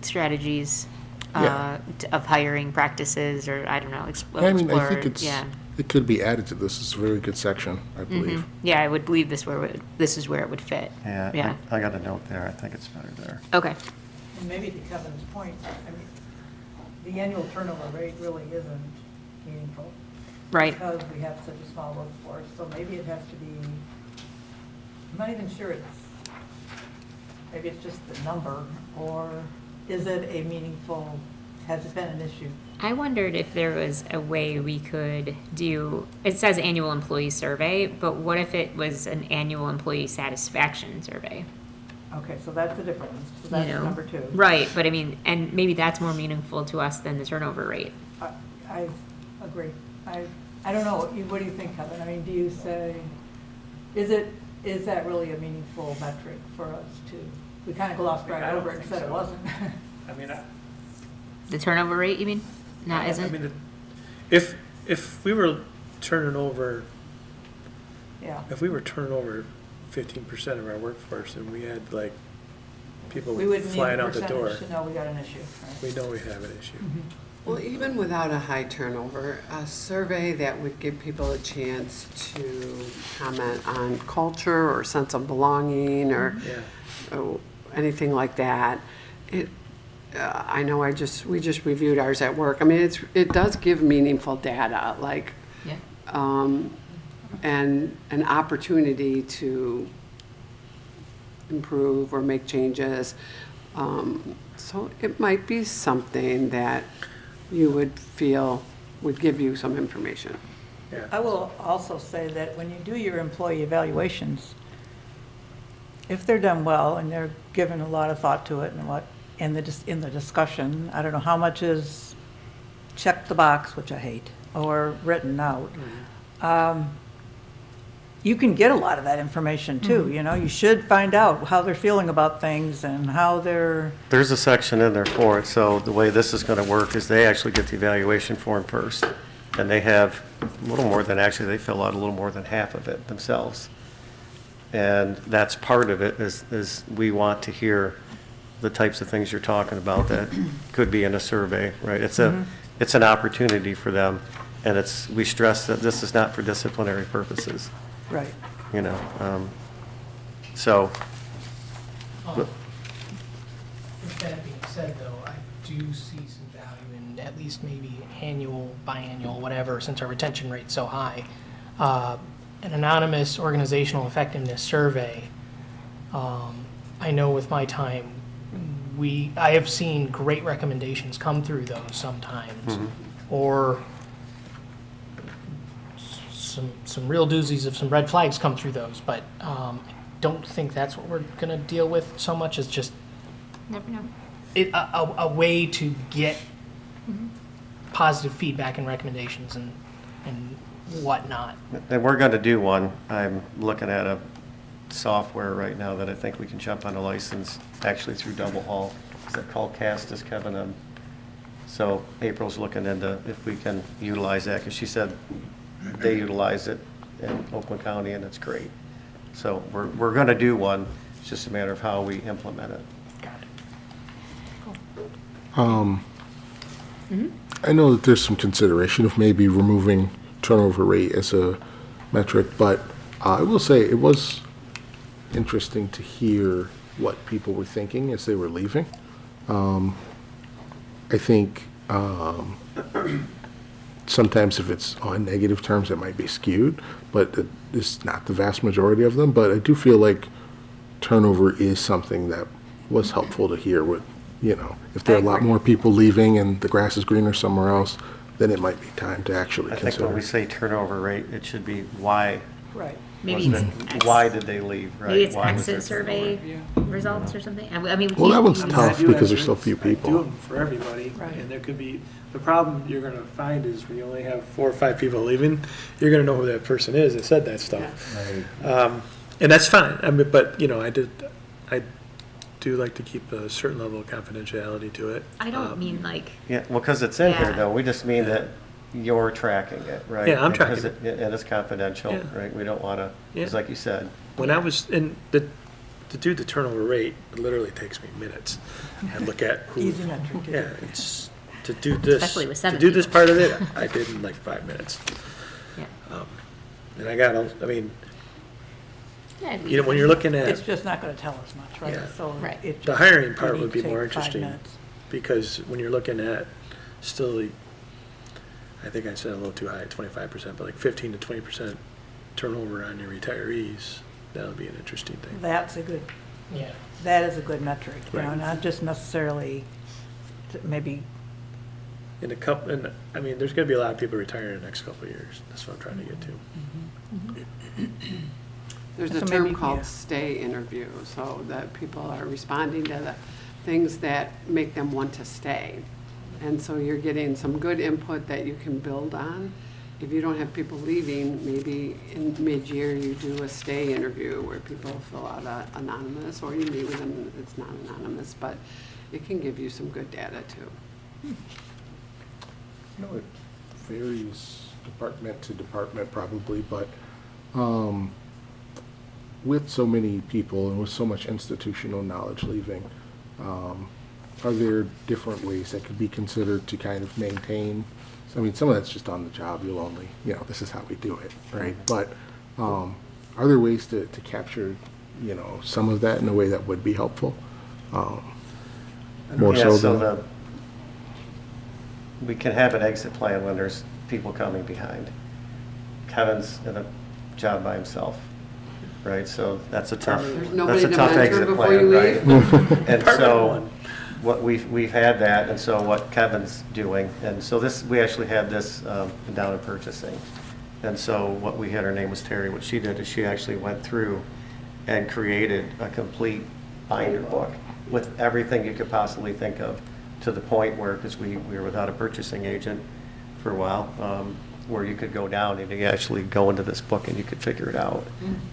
Speaker 1: strategies of hiring practices, or I don't know,
Speaker 7: I
Speaker 1: explore,
Speaker 7: mean, I think
Speaker 1: yeah.
Speaker 7: it could be added to this. It's a very good section, I believe.
Speaker 1: Yeah, I would believe this is where it would fit.
Speaker 4: Yeah,
Speaker 1: Yeah,
Speaker 4: I got a note there. I think it's better there.
Speaker 1: okay.
Speaker 2: And maybe to Kevin's point, I mean, the annual turnover rate really isn't meaningful.
Speaker 1: Right.
Speaker 2: Because we have such a small workforce, so maybe it has to be, I'm not even sure maybe it's just the number, or is it a meaningful, has it been an issue?
Speaker 1: I wondered if there was a way we could do, it says annual employee survey, but what if it was an annual employee satisfaction survey?
Speaker 2: Okay, so that's the difference, so
Speaker 1: You
Speaker 2: that's
Speaker 1: know?
Speaker 2: number 2.
Speaker 1: Right, but I mean, and maybe that's more meaningful to us than the turnover rate.
Speaker 2: I agree. I don't know, what do you think, Kevin? I mean, do you say, is that really a meaningful metric for us to, we kind of glossed right
Speaker 3: I don't
Speaker 2: over it and
Speaker 3: think
Speaker 2: said it
Speaker 3: so.
Speaker 2: wasn't.
Speaker 3: I mean,
Speaker 1: The turnover rate, you mean? Not,
Speaker 3: I
Speaker 1: isn't?
Speaker 3: mean, if we were turning over,
Speaker 2: Yeah,
Speaker 3: if we were turning over 15% of our workforce and we had like people
Speaker 2: we wouldn't need
Speaker 3: flying
Speaker 2: a
Speaker 3: out the door,
Speaker 2: percentage to know we got an issue, right?
Speaker 3: we know we have an issue.
Speaker 8: Well, even without a high turnover, a survey that would give people a chance to comment on culture or sense of belonging or
Speaker 3: Yeah.
Speaker 8: anything like that. I know we just reviewed ours at work. I mean, it does give meaningful data, like,
Speaker 1: Yeah.
Speaker 8: and an opportunity to improve or make changes. So it might be something that you would feel would give you some information.
Speaker 3: Yeah.
Speaker 2: I will also say that when you do your employee evaluations, if they're done well and they're given a lot of thought to it and in the discussion, I don't know how much is check the box, which I hate, or written out. You can get a lot of that information too, you know, you should find out how they're feeling about things and how they're,
Speaker 4: There's a section in there for it, so the way this is going to work is they actually get the evaluation form first, and they have a little more than, actually, they fill out a little more than half of it themselves. And that's part of it, is we want to hear the types of things you're talking about that could be in a survey, right? It's an opportunity for them, and we stress that this is not for disciplinary purposes,
Speaker 2: right.
Speaker 4: you know? So,
Speaker 6: With that being said, though, I do see some value in at least maybe annual, biannual, whatever, since our retention rate's so high. An anonymous organizational effectiveness survey. I know with my time, I have seen great recommendations come through those sometimes, or some real doozies of some red flags come through those, but I don't think that's what we're going to deal with so much as just
Speaker 1: Never know.
Speaker 6: a way to get positive feedback and recommendations and whatnot.
Speaker 4: and we're going to do one. I'm looking at a software right now that I think we can jump on a license, actually through Double Hall. Is that called Castus, Kevin? So April's looking into if we can utilize that, because she said they utilize it in Oakland County, and it's great. So we're going to do one. It's just a matter of how we implement it.
Speaker 7: I know that there's some consideration of maybe removing turnover rate as a metric, but I will say it was interesting to hear what people were thinking as they were leaving. I think sometimes if it's on negative terms, it might be skewed, but it's not the vast majority of them. But I do feel like turnover is something that was helpful to hear. With, you know, if there are a lot more people leaving and the grass is greener somewhere else, then it might be time to actually
Speaker 4: I think when we
Speaker 7: consider.
Speaker 4: say turnover rate, it should be why.
Speaker 2: Right.
Speaker 1: Maybe
Speaker 4: was
Speaker 1: it's
Speaker 4: it-
Speaker 1: X.
Speaker 4: Why did they leave, right?
Speaker 1: Maybe it's
Speaker 4: Why was
Speaker 1: exit
Speaker 4: there turnover?
Speaker 1: survey results or something. I mean, we
Speaker 7: Well, that
Speaker 1: can't
Speaker 7: one's
Speaker 1: use-
Speaker 7: tough
Speaker 3: I do
Speaker 7: because
Speaker 3: have
Speaker 7: there's so
Speaker 3: to-
Speaker 7: few
Speaker 3: I do
Speaker 7: people.
Speaker 3: them for everybody,
Speaker 2: Right.
Speaker 3: and there could be, the problem you're gonna find is when you only have 4 or 5 people leaving, you're gonna know who that person is that said that stuff. And that's fine, I mean, but, you know, I do like to keep a certain level of confidentiality to it.
Speaker 1: I don't mean like,
Speaker 4: Yeah, well, because it's in here
Speaker 1: Yeah.
Speaker 4: though, we just mean that you're tracking it, right?
Speaker 3: Yeah, I'm
Speaker 4: Because
Speaker 3: tracking
Speaker 4: And it's confidential,
Speaker 3: Yeah.
Speaker 4: right? We don't want to,
Speaker 3: Yeah.
Speaker 4: just like you said.
Speaker 3: When I was to do the turnover rate, it literally takes me minutes. I look at who,
Speaker 2: Easy metric to do.
Speaker 3: yeah, it's, to do this,
Speaker 1: Especially with
Speaker 3: to
Speaker 1: 7
Speaker 3: do this
Speaker 1: people.
Speaker 3: part of it, I did in like 5 minutes.
Speaker 1: yeah.
Speaker 3: And I got, I mean,
Speaker 1: Yeah,
Speaker 3: you know, when you're looking
Speaker 2: It's
Speaker 3: at,
Speaker 2: just not gonna tell us much, right?
Speaker 3: Yeah.
Speaker 2: So
Speaker 1: Right.
Speaker 2: it
Speaker 3: the hiring
Speaker 2: you
Speaker 3: part
Speaker 2: need
Speaker 3: would be
Speaker 2: to
Speaker 3: more
Speaker 2: take 5
Speaker 3: interesting,
Speaker 2: minutes.
Speaker 3: because when you're looking at still, I think I said a little too high, 25%, but like 15 to 20% turnover on your retirees, that'll be an interesting thing.
Speaker 2: That's a good,
Speaker 6: Yeah.
Speaker 2: that is a good metric, you know,
Speaker 3: Right.
Speaker 2: not just necessarily maybe,
Speaker 3: In a couple, and I mean, there's gonna be a lot of people retiring in the next couple of years. That's what I'm trying to get to.
Speaker 8: There's
Speaker 2: So
Speaker 8: a term
Speaker 2: maybe,
Speaker 8: called
Speaker 2: yeah.
Speaker 8: stay interview, so that people are responding to the things that make them want to stay. And so you're getting some good input that you can build on. If you don't have people leaving, maybe in mid-year you do a stay interview where people fill out anonymous, or you meet with them, it's not anonymous, but it can give you some good data too.
Speaker 7: You know, it varies department to department probably, but with so many people and with so much institutional knowledge leaving, are there different ways that could be considered to kind of maintain? I mean, some of that's just on the job, you'll only, you know, this is how we do it, right? But are there ways to capture, you know, some of that in a way that would be helpful? More
Speaker 4: Yeah,
Speaker 7: so
Speaker 4: so
Speaker 7: than,
Speaker 4: we can have an exit plan when there's people coming behind. Kevin's in a job by himself, right? So that's a tough,
Speaker 8: There's
Speaker 4: that's
Speaker 8: nobody
Speaker 4: a
Speaker 8: to
Speaker 4: tough
Speaker 8: mentor
Speaker 4: exit
Speaker 8: before
Speaker 4: plan,
Speaker 8: you
Speaker 4: right?
Speaker 8: leave.
Speaker 4: And so, what we've had that, and so what Kevin's doing, and so this, we actually had this down in purchasing. And so what we had, her name was Terry, what she did is she actually went through and created a complete binder book with everything you could possibly think of, to the point where, because we were without a purchasing agent for a while, where you could go down and you actually go into this book and you could figure it out.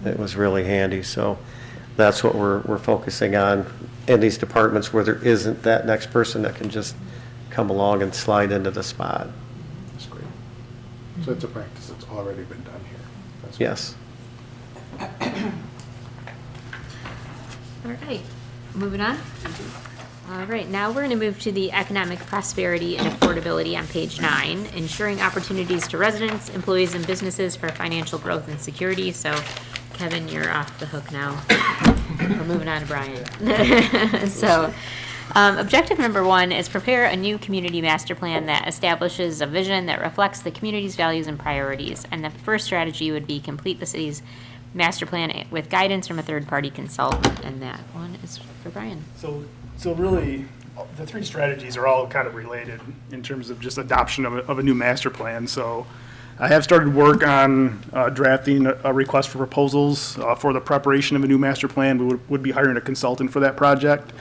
Speaker 4: It was really handy, so that's what we're focusing on in these departments where there isn't that next person that can just come along and slide into the spot.
Speaker 7: that's great. So it's a practice that's already been done here. That's
Speaker 4: Yes.
Speaker 1: All right, moving on. All right, now we're going to move to the economic prosperity and affordability on page 9, ensuring opportunities to residents, employees, and businesses for financial growth and security. So Kevin, you're off the hook now. We're moving on to Brian. So, objective number 1 is prepare a new community master plan that establishes a vision that reflects the community's values and priorities. And the first strategy would be complete the city's master plan with guidance from a third-party consultant, and that one is for Brian.
Speaker 9: So really, the 3 strategies are all kind of related in terms of just adoption of a new master plan. So I have started work on drafting a request for proposals for the preparation of a new master plan. We would be hiring a consultant for that project.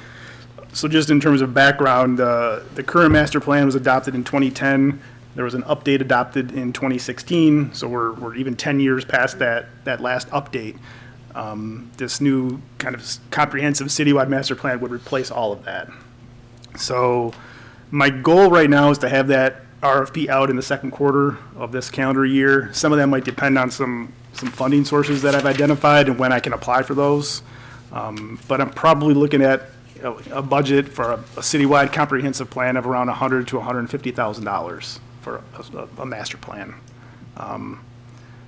Speaker 9: So just in terms of background, the current master plan was adopted in 2010. There was an update adopted in 2016, so we're even 10 years past that last update. This new kind of comprehensive citywide master plan would replace all of that. So my goal right now is to have that RFP out in the second quarter of this calendar year. Some of that might depend on some funding sources that I've identified and when I can apply for those. But I'm probably looking at a budget for a citywide comprehensive plan of around $100,000 to $150,000 for a master plan.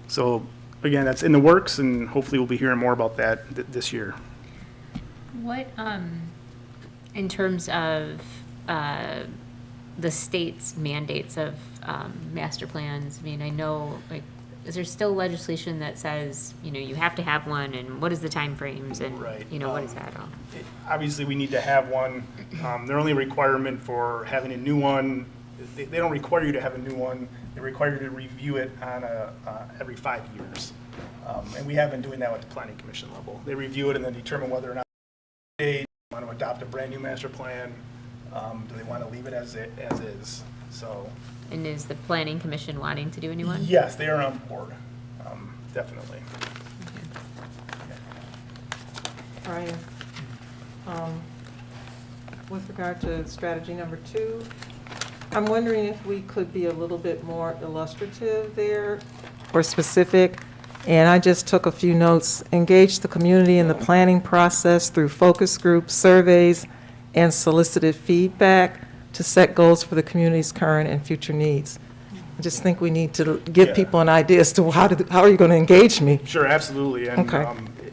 Speaker 9: So again, that's in the works, and hopefully we'll be hearing more about that this year.
Speaker 1: What, in terms of, the state's mandates of, master plans, I mean, I know, like, is there still legislation that says, you know, you have to have one, and what is the timeframes, and,
Speaker 9: Right,
Speaker 1: you know, what is that all?
Speaker 9: Obviously, we need to have one. Their only requirement for having a new one, they don't require you to have a new one. They require you to review it on every 5 years. And we have been doing that with the planning commission level. They review it and then determine whether or not they want to adopt a brand-new master plan. Do they want to leave it as is? So,
Speaker 1: And is the planning commission wanting to do a new one?
Speaker 9: yes, they are on board, definitely.
Speaker 5: Brian, with regard to strategy number 2, I'm wondering if we could be a little bit more illustrative there or specific. And I just took a few notes. Engage the community in the planning process through focus groups, surveys, and solicited feedback to set goals for the community's current and future needs. I just think we need to give
Speaker 9: Yeah.
Speaker 5: people an idea as to how are you going to engage me?
Speaker 9: Sure, absolutely. And
Speaker 5: Okay.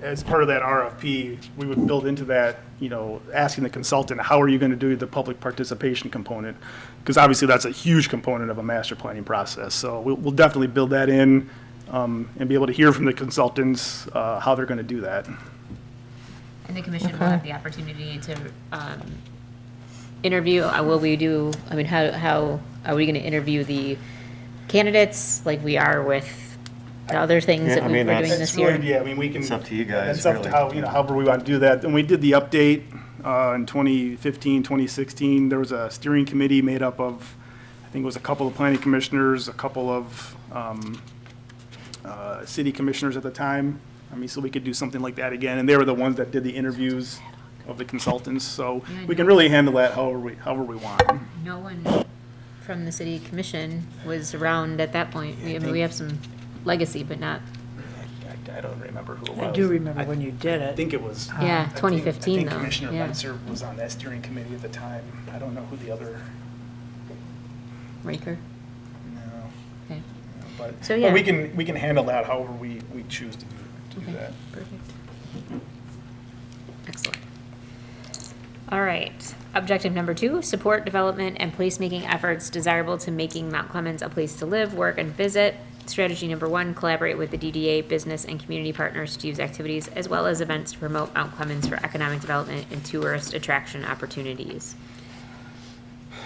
Speaker 9: as part of that RFP, we would build into that, you know, asking the consultant, how are you going to do the public participation component? Because obviously that's a huge component of a master planning process. So we'll definitely build that in and be able to hear from the consultants how they're going to do that.
Speaker 1: And the commission will have the opportunity to, interview, will we do, I mean, how are we gonna interview the candidates like we are with the other things
Speaker 4: Yeah,
Speaker 1: that
Speaker 4: I
Speaker 1: we're
Speaker 4: mean,
Speaker 1: doing
Speaker 4: that's-
Speaker 1: this
Speaker 9: Really,
Speaker 1: year?
Speaker 9: yeah, I mean, we can.
Speaker 4: It's up to you guys,
Speaker 9: It's up to
Speaker 4: really.
Speaker 9: how, you know, however we want to do that. And we did the update in 2015, 2016. There was a steering committee made up of, I think it was a couple of planning commissioners, a couple of city commissioners at the time. I mean, so we could do something like that again. And they were the ones that did the interviews of the consultants. So we can really handle that however we want.
Speaker 1: No one from the city commission was around at that point. I mean, we have some legacy, but not,
Speaker 9: I don't remember who it was.
Speaker 2: I do remember when you did
Speaker 9: I
Speaker 2: it.
Speaker 9: think it was.
Speaker 1: Yeah,
Speaker 9: I think-
Speaker 1: 2015
Speaker 9: I think
Speaker 1: though,
Speaker 9: Commissioner
Speaker 1: yeah.
Speaker 9: Menser was on that steering committee at the time. I don't know who the other,
Speaker 1: Raker.
Speaker 9: no.
Speaker 1: Okay,
Speaker 9: But,
Speaker 1: So,
Speaker 9: but
Speaker 1: yeah.
Speaker 9: we can handle that however we choose to do
Speaker 1: okay,
Speaker 9: that.
Speaker 1: perfect. Excellent. All right, objective number 2, support development and placemaking efforts desirable to making Mount Clemens a place to live, work, and visit. Strategy number 1, collaborate with the DDA, business, and community partners to use activities as well as events to promote Mount Clemens for economic development and tourist attraction opportunities.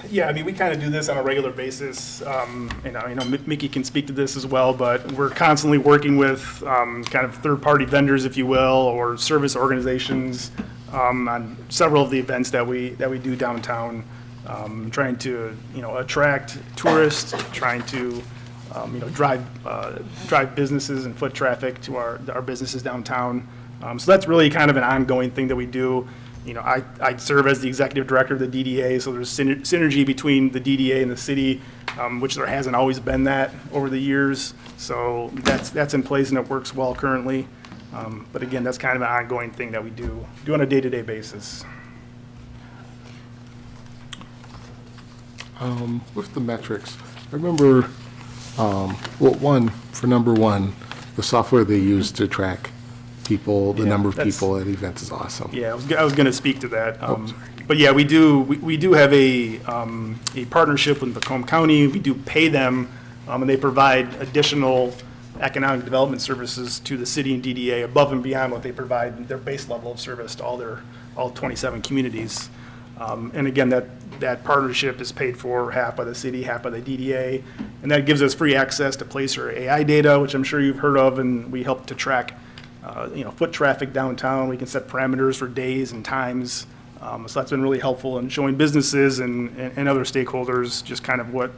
Speaker 9: Yeah, I mean, we kind of do this on a regular basis. You know, Mickey can speak to this as well, but we're constantly working with kind of third-party vendors, if you will, or service organizations on several of the events that we do downtown, trying to, you know, attract tourists, trying to, you know, drive businesses and foot traffic to our businesses downtown. So that's really kind of an ongoing thing that we do. You know, I serve as the executive director of the DDA, so there's synergy between the DDA and the city, which there hasn't always been that over the years. So that's in place and it works well currently. But again, that's kind of an ongoing thing that we do on a day-to-day basis.
Speaker 7: With the metrics, I remember, for number 1, the software they use to track people, the
Speaker 9: Yeah,
Speaker 7: number of
Speaker 9: that's-
Speaker 7: people at events is awesome.
Speaker 9: Yeah, I was going to speak to that.
Speaker 7: sorry.
Speaker 9: But yeah, we do have a partnership with Macomb County. We do pay them, and they provide additional economic development services to the city and DDA above and beyond what they provide, their base level of service to all 27 communities. And again, that partnership is paid for half by the city, half by the DDA. And that gives us free access to Placer AI data, which I'm sure you've heard of, and we help to track you know, foot traffic downtown. We can set parameters for days and times. So that's been really helpful in showing businesses and other stakeholders just kind of what,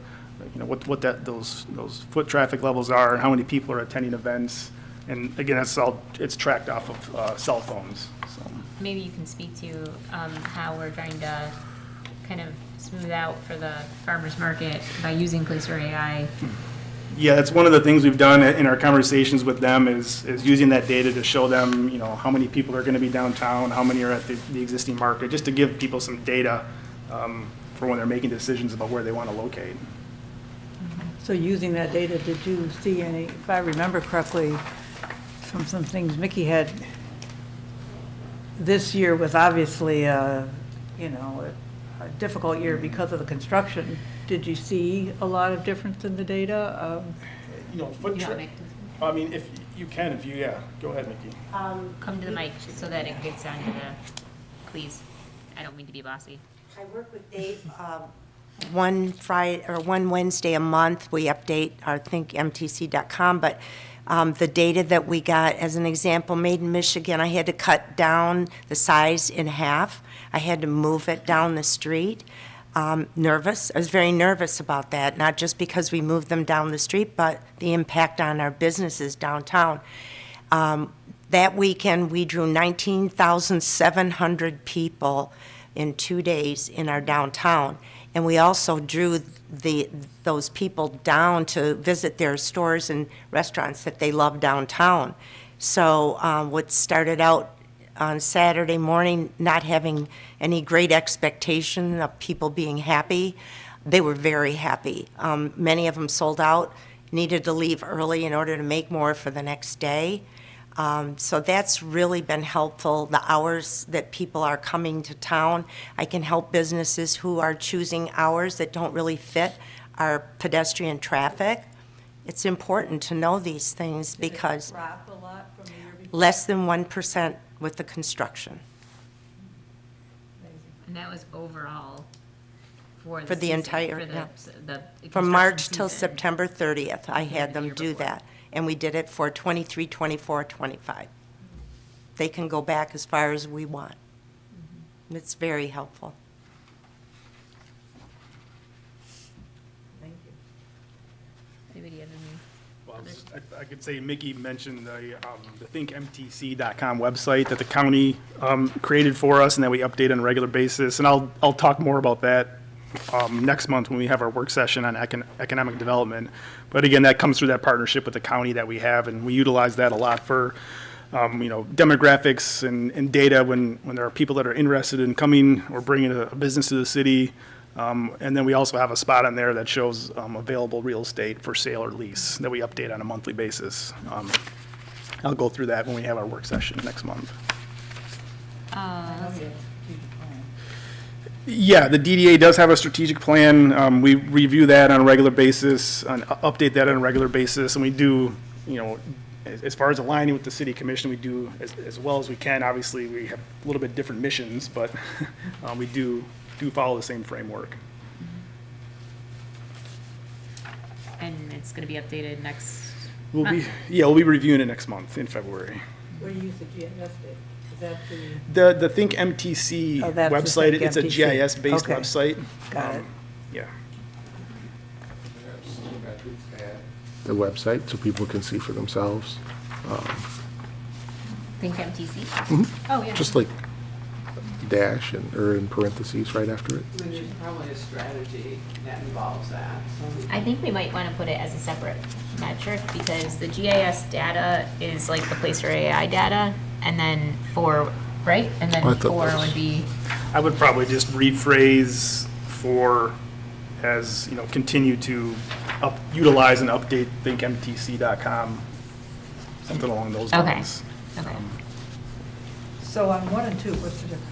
Speaker 9: you know, what those foot traffic levels are and how many people are attending events. And again, it's tracked off of cell phones, so.
Speaker 1: Maybe you can speak to how we're trying to kind of smooth out for the farmer's market by using Placer AI.
Speaker 9: Yeah, that's one of the things we've done in our conversations with them is using that data to show them, you know, how many people are going to be downtown, how many are at the existing market, just to give people some data for when they're making decisions about where they want to locate.
Speaker 2: So using that data, did you see any, if I remember correctly, from some things Mickey had this year was obviously a difficult year because of the construction. Did you see a lot of difference in the data?
Speaker 9: Foot traffic. I mean, if you can, yeah, go ahead, Nikki.
Speaker 1: Come to the mic so that it gets onto the, please. I don't mean to be bossy.
Speaker 10: I work with Dave, one Friday, or one Wednesday a month, we update our thinkmtc.com, but the data that we got, as an example, Made in Michigan, I had to cut down the size in half. I had to move it down the street. Nervous. I was very nervous about that, not just because we moved them down the street, but the impact on our businesses downtown. That weekend, we drew 19,700 people in 2 days in our downtown. And we also drew those people down to visit their stores and restaurants that they love downtown. So what started out on Saturday morning, not having any great expectation of people being happy, they were very happy. Many of them sold out, needed to leave early in order to make more for the next day. So that's really been helpful, the hours that people are coming to town. I can help businesses who are choosing hours that don't really fit our pedestrian traffic. It's important to know these things because
Speaker 2: Did it drop a lot from the year before?
Speaker 10: less than 1% with the construction.
Speaker 1: And that was overall for the
Speaker 10: For the
Speaker 1: season,
Speaker 10: entire-
Speaker 1: for the-
Speaker 10: yeah.
Speaker 1: the
Speaker 10: From
Speaker 1: construction
Speaker 10: March till
Speaker 1: season.
Speaker 10: September 30th, I had
Speaker 1: the
Speaker 10: them
Speaker 1: year
Speaker 10: do
Speaker 1: before.
Speaker 10: that. And we did it for 23, 24, 25. They can go back as far as we want. It's very helpful.
Speaker 2: Thank you.
Speaker 1: Anybody have any?
Speaker 9: Well, I could say Mickey mentioned the thinkmtc.com website that the county created for us and that we update on a regular basis. And I'll talk more about that next month when we have our work session on economic development. But again, that comes through that partnership with the county that we have, and we utilize that a lot for demographics and data when there are people that are interested in coming or bringing a business to the city. And then we also have a spot on there that shows available real estate for sale or lease that we update on a monthly basis. I'll go through that when we have our work session next month. Yeah, the DDA does have a strategic plan. We review that on a regular basis, update that on a regular basis, and we do, as far as aligning with the city commission, we do as well as we can. Obviously, we have a little bit different missions, but we do follow the same framework.
Speaker 1: And it's gonna be updated next.
Speaker 9: We'll be reviewing it next month in February.
Speaker 2: Where do you use the GIS data? Is that the?
Speaker 9: The Think MTC
Speaker 2: Oh, that's just
Speaker 9: website,
Speaker 2: like
Speaker 9: it's a
Speaker 2: MTC.
Speaker 9: GIS-based
Speaker 2: Okay.
Speaker 9: website.
Speaker 2: Got it.
Speaker 9: Yeah.
Speaker 7: The website, so people can see for themselves.
Speaker 1: Think MTC?
Speaker 10: Mm-hmm.
Speaker 1: Oh, yeah.
Speaker 7: Just like dash or in parentheses right after it.
Speaker 8: I mean, there's probably a strategy that involves that, so.
Speaker 1: I think we might want to put it as a separate metric because the GIS data is like the place for AI data, and then right? And then
Speaker 7: I thought
Speaker 1: 4
Speaker 7: that was-
Speaker 1: would be,
Speaker 9: I would probably just rephrase for as, continue to utilize and update thinkmtc.com, something along those
Speaker 1: Okay.
Speaker 9: lines.
Speaker 1: okay.
Speaker 2: So on 1 and 2, what's the difference?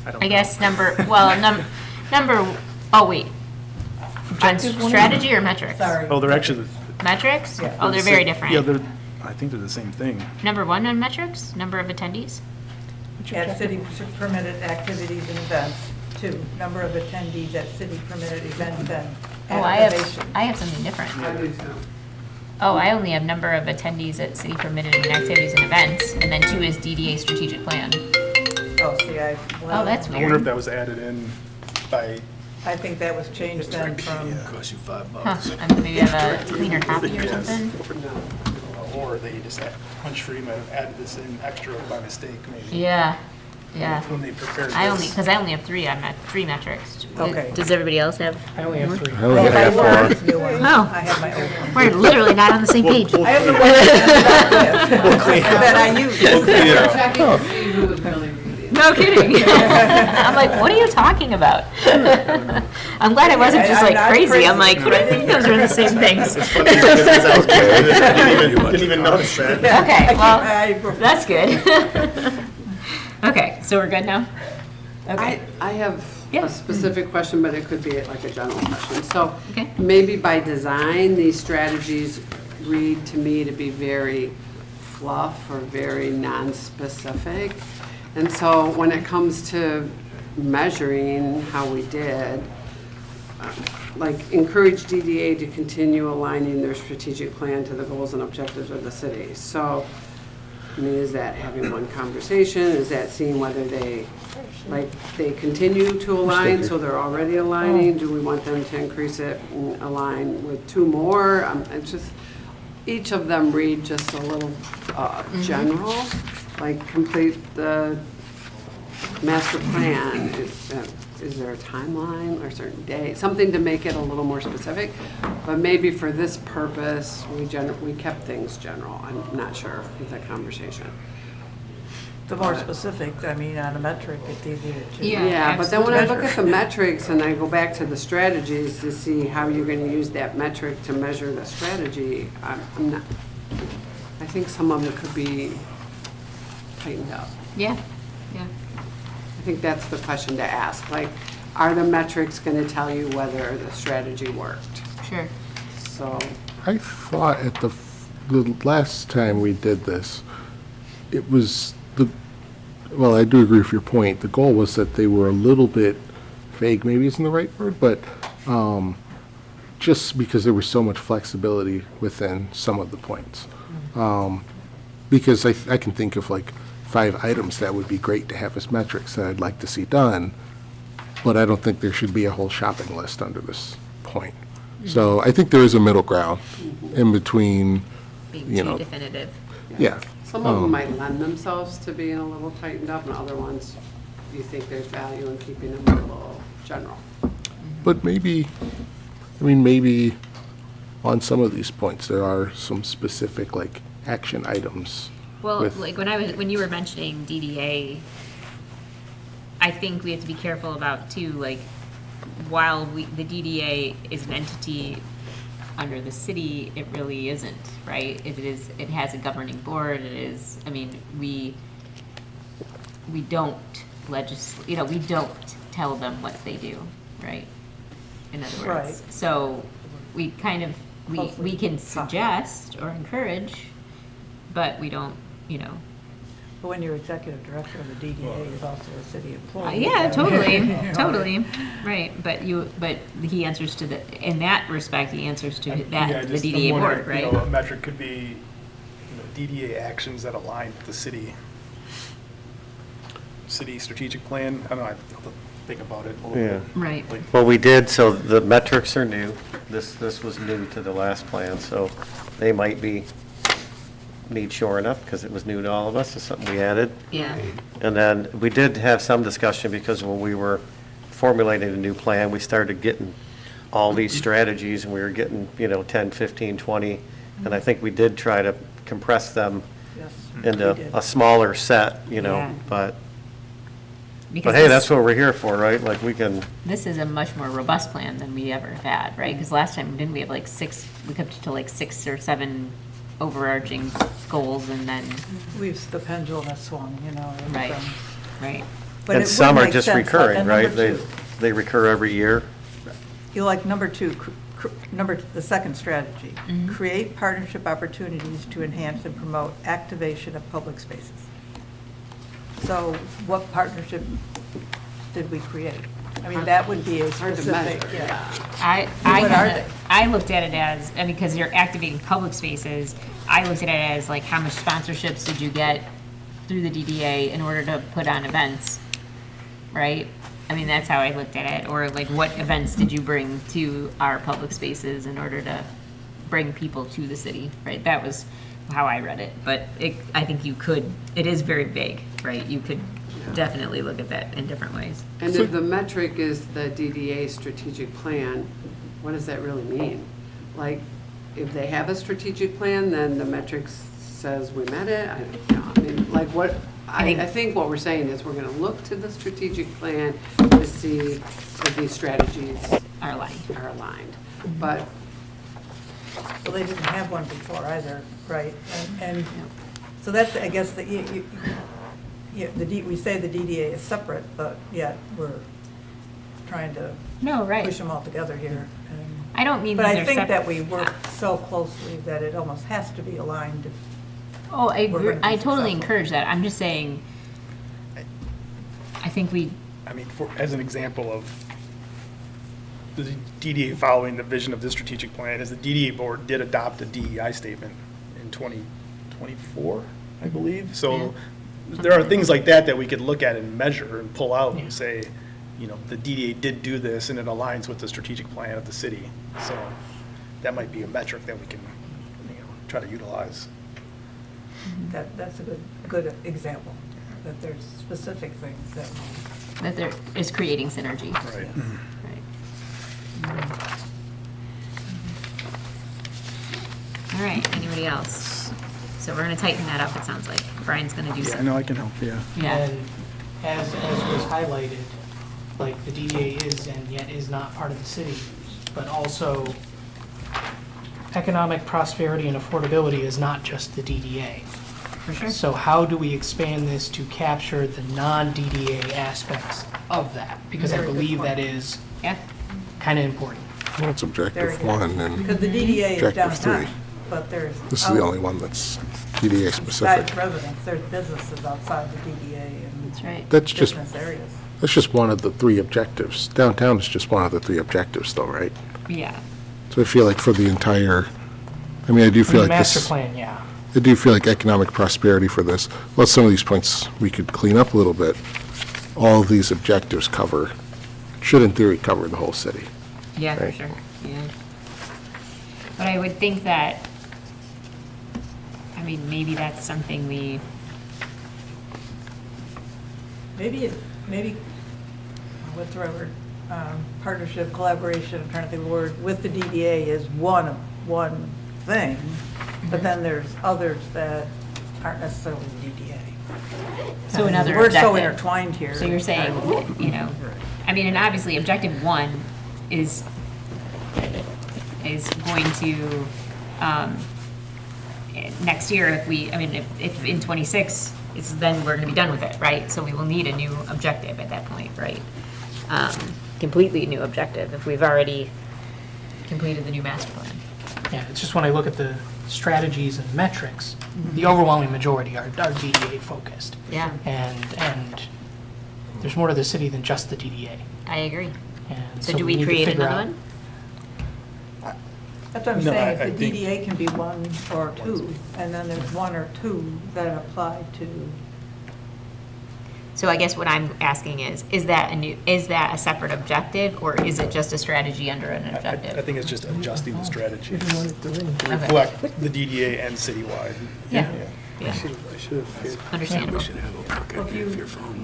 Speaker 9: don't
Speaker 1: I
Speaker 9: know.
Speaker 1: guess number, oh, wait. On strategy or metrics?
Speaker 2: Sorry.
Speaker 9: Oh, they're actually.
Speaker 1: Metrics?
Speaker 2: Yeah.
Speaker 1: Oh, they're very
Speaker 9: Yeah,
Speaker 1: different.
Speaker 9: I think they're the same thing.
Speaker 1: Number 1 on metrics, number of attendees?
Speaker 2: At city permitted activities and events. 2, number of attendees at city permitted events and
Speaker 1: Oh, I
Speaker 2: activations.
Speaker 1: have something different.
Speaker 8: I do too.
Speaker 1: Oh, I only have number of attendees at city permitted and activities and events, and then 2 is DDA strategic plan.
Speaker 2: Oh, see,
Speaker 1: Oh, that's
Speaker 9: I wonder if
Speaker 1: weird.
Speaker 9: that was added in by.
Speaker 2: I think that was changed then from,
Speaker 9: Cost you $5.
Speaker 1: Huh, maybe I have a cleaner copy or something?
Speaker 9: Or they just Punch Free might have added this in extra by mistake, maybe.
Speaker 1: Yeah,
Speaker 9: When they prepared
Speaker 1: because
Speaker 9: this.
Speaker 1: I only have 3 on 3 metrics.
Speaker 2: Okay.
Speaker 1: Does everybody else have?
Speaker 6: I only have 3.
Speaker 7: I only have four.
Speaker 2: new one.
Speaker 1: Oh.
Speaker 2: I have my old one.
Speaker 1: We're literally not on the same page.
Speaker 2: I have the one that I use.
Speaker 9: Yeah.
Speaker 8: Checking to see who would really read these.
Speaker 1: No kidding. I'm like, what are you talking about? I'm glad I wasn't just like
Speaker 2: I'm not
Speaker 1: crazy. I'm like,
Speaker 2: crazy.
Speaker 1: I think those are the same things.
Speaker 3: Didn't even notice that.
Speaker 1: Okay, well,
Speaker 2: I-
Speaker 1: that's good. Okay, so we're good now? Okay.
Speaker 8: I have
Speaker 1: Yeah.
Speaker 8: a specific question, but it could be like a general question. So
Speaker 1: Okay.
Speaker 8: maybe by design, these strategies read to me to be very fluff or very non-specific. And so when it comes to measuring how we did, like encourage DDA to continue aligning their strategic plan to the goals and objectives of the city. So, I mean, is that having one conversation? Is that seeing whether they, like, they continue to align, so they're already aligning? Do we want them to increase it and align with 2 more? It's just, each of them read just a little general, like complete the master plan. Is there a timeline or a certain day? Something to make it a little more specific. But maybe for this purpose, we kept things general. I'm not sure of the conversation.
Speaker 2: The more specific, I mean, on a metric, it's easier to.
Speaker 1: Yeah.
Speaker 8: Yeah, but then when I look
Speaker 2: measure.
Speaker 8: at the metrics and I go back to the strategies to see how you're gonna use that metric to measure the strategy, I'm not, I think some of it could be tightened up.
Speaker 1: Yeah, yeah.
Speaker 8: I think that's the question to ask, like, are the metrics gonna tell you whether the strategy worked?
Speaker 1: Sure.
Speaker 8: So,
Speaker 7: I thought at the last time we did this, it was well, I do agree with your point. The goal was that they were a little bit vague, maybe isn't the right word, but just because there was so much flexibility within some of the points. Because I can think of like 5 items that would be great to have as metrics that I'd like to see done, but I don't think there should be a whole shopping list under this point. So I think there is a middle ground in between,
Speaker 1: Being
Speaker 7: you
Speaker 1: too
Speaker 7: know,
Speaker 1: definitive.
Speaker 7: yeah.
Speaker 8: some of them might lend themselves to being a little tightened up, and other ones, you think there's value in keeping them a little general.
Speaker 7: But maybe, I mean, maybe on some of these points, there are some specific, like, action items.
Speaker 1: Well,
Speaker 7: with-
Speaker 1: like when you were mentioning DDA, I think we have to be careful about too, like, while the DDA is an entity under the city, it really isn't, right? It has a governing board, it is, I mean, we don't we don't tell them what they do, right? In other words.
Speaker 2: Right.
Speaker 1: So we kind of, we can suggest or encourage, but we don't,
Speaker 2: But when you're executive director of the DDA is also a city employee.
Speaker 1: yeah,
Speaker 2: then,
Speaker 1: totally,
Speaker 2: you know,
Speaker 1: totally, right, but he answers to in that respect, he answers to
Speaker 9: Yeah,
Speaker 1: the
Speaker 9: just I'm
Speaker 1: DDA
Speaker 9: wondering,
Speaker 1: board, right?
Speaker 9: A metric could be, DDA actions that align with the city strategic plan. I don't know, I have to think about it a little
Speaker 4: Yeah.
Speaker 9: bit.
Speaker 1: Right.
Speaker 9: Like,
Speaker 4: Well, we did, so the metrics are new. This was new to the last plan, so they might need shoring up because it was new to all of us. It's something we added.
Speaker 1: Yeah,
Speaker 4: And then we did have some discussion because when we were formulating a new plan, we started getting all these strategies and we were getting, 10, 15, 20. And I think we did try to compress them
Speaker 2: Yes,
Speaker 4: into
Speaker 2: we did.
Speaker 4: a smaller set,
Speaker 1: Yeah.
Speaker 4: but
Speaker 1: because
Speaker 4: hey,
Speaker 1: this-
Speaker 4: that's what we're here for, right? Like we can,
Speaker 1: this is a much more robust plan than we ever had, right? Because last time, didn't we have like we kept to like 6 or 7 overarching goals and then,
Speaker 2: The pendulum has swung, and
Speaker 1: Right.
Speaker 2: from-
Speaker 1: right?
Speaker 2: but
Speaker 4: and
Speaker 2: it
Speaker 4: some
Speaker 2: would
Speaker 4: are
Speaker 2: make
Speaker 4: just
Speaker 2: sense, like,
Speaker 4: recurring,
Speaker 2: and
Speaker 4: right?
Speaker 2: number two,
Speaker 4: They recur every year.
Speaker 2: You like number 2, the second strategy, create partnership opportunities to enhance and promote activation of public spaces. So what partnership did we create? I mean, that would be a
Speaker 8: Hard to
Speaker 2: specific,
Speaker 8: measure,
Speaker 2: yeah.
Speaker 1: I
Speaker 2: What are
Speaker 1: kinda-
Speaker 2: they?
Speaker 1: I looked at it as, I mean, because you're activating public spaces, I looked at it as like, how much sponsorships did you get through the DDA in order to put on events, right? I mean, that's how I looked at it, or like, what events did you bring to our public spaces in order to bring people to the city, right? That was how I read it, but I think it is very vague, right? You could definitely look at that in different ways.
Speaker 8: And if the metric is the DDA strategic plan, what does that really mean? Like, if they have a strategic plan, then the metric says we met it? I mean, like, what, I think what we're saying is we're gonna look to the strategic plan to see if these strategies
Speaker 1: Are aligned.
Speaker 8: are aligned. But
Speaker 2: Well, they didn't have one before either, right? And so that's, I guess, we say the DDA is separate, but yet we're trying to
Speaker 1: No, right.
Speaker 2: push them all together here.
Speaker 1: I don't mean
Speaker 2: But
Speaker 1: that
Speaker 2: I
Speaker 1: they're
Speaker 2: think that
Speaker 1: separate.
Speaker 2: we work so closely that it almost has to be aligned.
Speaker 1: Oh, I
Speaker 2: we're
Speaker 1: agree.
Speaker 2: gonna be
Speaker 1: I totally
Speaker 2: successful.
Speaker 1: encourage that. I'm just saying, I think we,
Speaker 9: I mean, as an example of the DDA following the vision of this strategic plan, is the DDA board did adopt a DEI statement in 2024, I believe. So there are things like that that we could look at and measure and pull out and say, you know, the DDA did do this and it aligns with the strategic plan of the city. So that might be a metric that we can, you know, try to utilize.
Speaker 2: That's a good example, that there's specific things that,
Speaker 1: there is creating synergy.
Speaker 9: Right.
Speaker 1: Right. All right, anybody else? So we're gonna tighten that up, it sounds like. Brian's gonna do
Speaker 9: Yeah, I
Speaker 1: some.
Speaker 9: know I can help, yeah.
Speaker 1: Yeah,
Speaker 6: And as was highlighted, like the DDA is and yet is not part of the city, but also economic prosperity and affordability is not just the DDA.
Speaker 1: for sure.
Speaker 6: So how do we expand this to capture the non-DDA aspects of that? Because I
Speaker 2: Very good
Speaker 6: believe
Speaker 2: point.
Speaker 6: that is
Speaker 1: Yeah,
Speaker 6: kind of important.
Speaker 7: Well, it's
Speaker 2: Very
Speaker 7: objective
Speaker 2: good.
Speaker 7: one, and
Speaker 2: because the DDA is
Speaker 7: Objective
Speaker 2: downtown,
Speaker 7: three.
Speaker 2: but there's.
Speaker 7: this is the only one that's DDA
Speaker 2: Besides
Speaker 7: specific.
Speaker 2: residents, there's businesses outside the DDA and
Speaker 1: that's right.
Speaker 7: That's just,
Speaker 2: business areas.
Speaker 7: that's just one of the three objectives. Downtown is just one of the three objectives though, right?
Speaker 1: Yeah,
Speaker 7: So I feel like for the entire, I mean, I do feel
Speaker 6: The
Speaker 7: like
Speaker 6: master
Speaker 7: this,
Speaker 6: plan, yeah.
Speaker 7: I do feel like economic prosperity for this, well, some of these points we could clean up a little bit. All of these objectives cover, should in theory cover the whole city.
Speaker 1: yeah, for
Speaker 7: Right.
Speaker 1: sure, yeah. But I would think that, I mean, maybe that's something we,
Speaker 2: Maybe, what's the right word? Partnership, collaboration, I'm trying to think of the word, with the DDA is one thing, but then there's others that aren't necessarily the DDA.
Speaker 1: so another
Speaker 2: We're so
Speaker 1: objective.
Speaker 2: intertwined here.
Speaker 1: So you're saying, you know, I mean, and obviously, objective one is going to, next year, if we, I mean, if in '26, it's, then we're gonna be done with it, right? So we will need a new objective at that point, right? Completely new objective, if we've already completed the new master plan.
Speaker 6: Yeah, it's just when I look at the strategies and metrics, the overwhelming majority are DDA focused.
Speaker 1: Yeah,
Speaker 6: And there's more to the city than just the DDA.
Speaker 1: I agree.
Speaker 6: And
Speaker 1: So do
Speaker 6: we
Speaker 1: we
Speaker 6: need to
Speaker 1: create
Speaker 6: figure
Speaker 1: another
Speaker 6: out-
Speaker 1: one?
Speaker 2: That's what I'm
Speaker 9: No,
Speaker 2: saying,
Speaker 9: I
Speaker 2: if the
Speaker 9: think-
Speaker 2: DDA can be one or two, and then there's one or two that apply to,
Speaker 1: So I guess what I'm asking is that a separate objective, or is it just a strategy under an
Speaker 9: I
Speaker 1: objective?
Speaker 9: think it's just adjusting the strategies to reflect the DDA and citywide.
Speaker 1: Yeah,
Speaker 3: I
Speaker 1: yeah,
Speaker 3: should have.
Speaker 1: understandable.
Speaker 2: well, if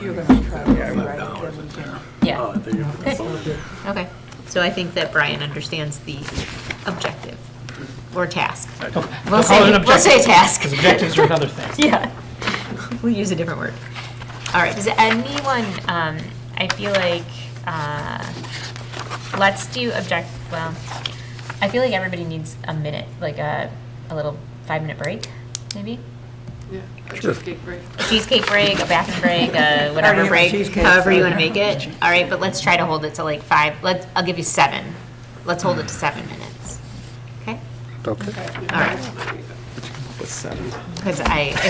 Speaker 2: you're gonna try to
Speaker 9: Yeah, I
Speaker 2: write it, then we can.
Speaker 1: Yeah. Good. Okay, so I think that Brian understands the objective, or task. We'll
Speaker 6: Call it
Speaker 1: say,
Speaker 6: an
Speaker 1: we'll say
Speaker 6: objective,
Speaker 1: task.
Speaker 6: Because objectives are another thing.
Speaker 1: Yeah, we'll use a different word. All right, does anyone, I feel like, let's do well, I feel like everybody needs a minute, like a little 5-minute break, maybe?
Speaker 8: Yeah, cheesecake break.
Speaker 1: Cheesecake break, a bathroom break, a whatever
Speaker 2: Already
Speaker 1: break,
Speaker 2: have cheesecake,
Speaker 1: however you
Speaker 2: so-
Speaker 1: want to make it. All right, but let's try to hold it to like 5, I'll give you 7. Let's hold it to 7 minutes, okay?
Speaker 7: Okay.
Speaker 1: All right. Because if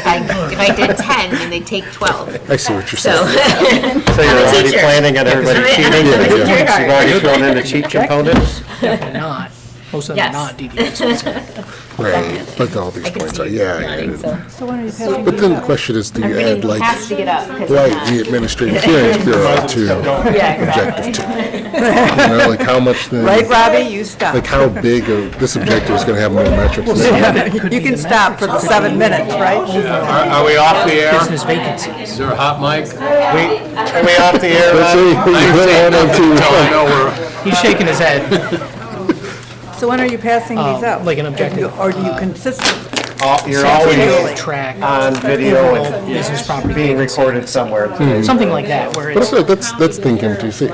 Speaker 1: I did 10, then they'd take 12.
Speaker 7: I see what you're
Speaker 1: So.
Speaker 7: saying.
Speaker 4: So you're
Speaker 1: I'm a
Speaker 4: already
Speaker 1: teacher.
Speaker 4: planning on everybody
Speaker 1: I'm a
Speaker 4: cheating?
Speaker 1: teacher.
Speaker 4: You've already thrown in the cheat components?
Speaker 6: Definitely not. Most of them
Speaker 1: Yes.
Speaker 6: are not DDA specific.
Speaker 7: Right, but all these
Speaker 1: I can
Speaker 7: points
Speaker 1: see
Speaker 7: are,
Speaker 1: you
Speaker 7: yeah. I
Speaker 1: nodding,
Speaker 7: get it.
Speaker 1: so.
Speaker 2: So when are you passing?
Speaker 7: But then the question is, do you add
Speaker 1: Everybody has
Speaker 7: like,
Speaker 1: to get up. 'cause
Speaker 7: right,
Speaker 1: if
Speaker 7: the
Speaker 1: not-
Speaker 7: administrative hearings bureau to
Speaker 1: Yeah,
Speaker 7: objective
Speaker 1: exactly.
Speaker 7: two? You know, like how much,
Speaker 2: Right, Robbie, you stop.
Speaker 7: like how big of, this objective is gonna have more metrics than
Speaker 2: You can stop for the 7 minutes, right?
Speaker 11: Are we off the air?
Speaker 6: Business vacancies.
Speaker 11: Is there a hot mic?
Speaker 4: Are we off the air?
Speaker 7: Let's see, you went on
Speaker 11: No, I
Speaker 7: to,
Speaker 11: know we're,
Speaker 6: He's shaking his head.
Speaker 2: So when are you passing these out?
Speaker 6: Like an objective,
Speaker 2: Or do you consistently?
Speaker 4: you're
Speaker 6: saturated
Speaker 4: always
Speaker 6: track
Speaker 4: on video
Speaker 6: overall
Speaker 4: and
Speaker 6: business property
Speaker 4: being
Speaker 6: vacancy.
Speaker 4: recorded somewhere.
Speaker 6: Something like that, where
Speaker 7: But I
Speaker 6: it's,
Speaker 7: feel like that's thinking too.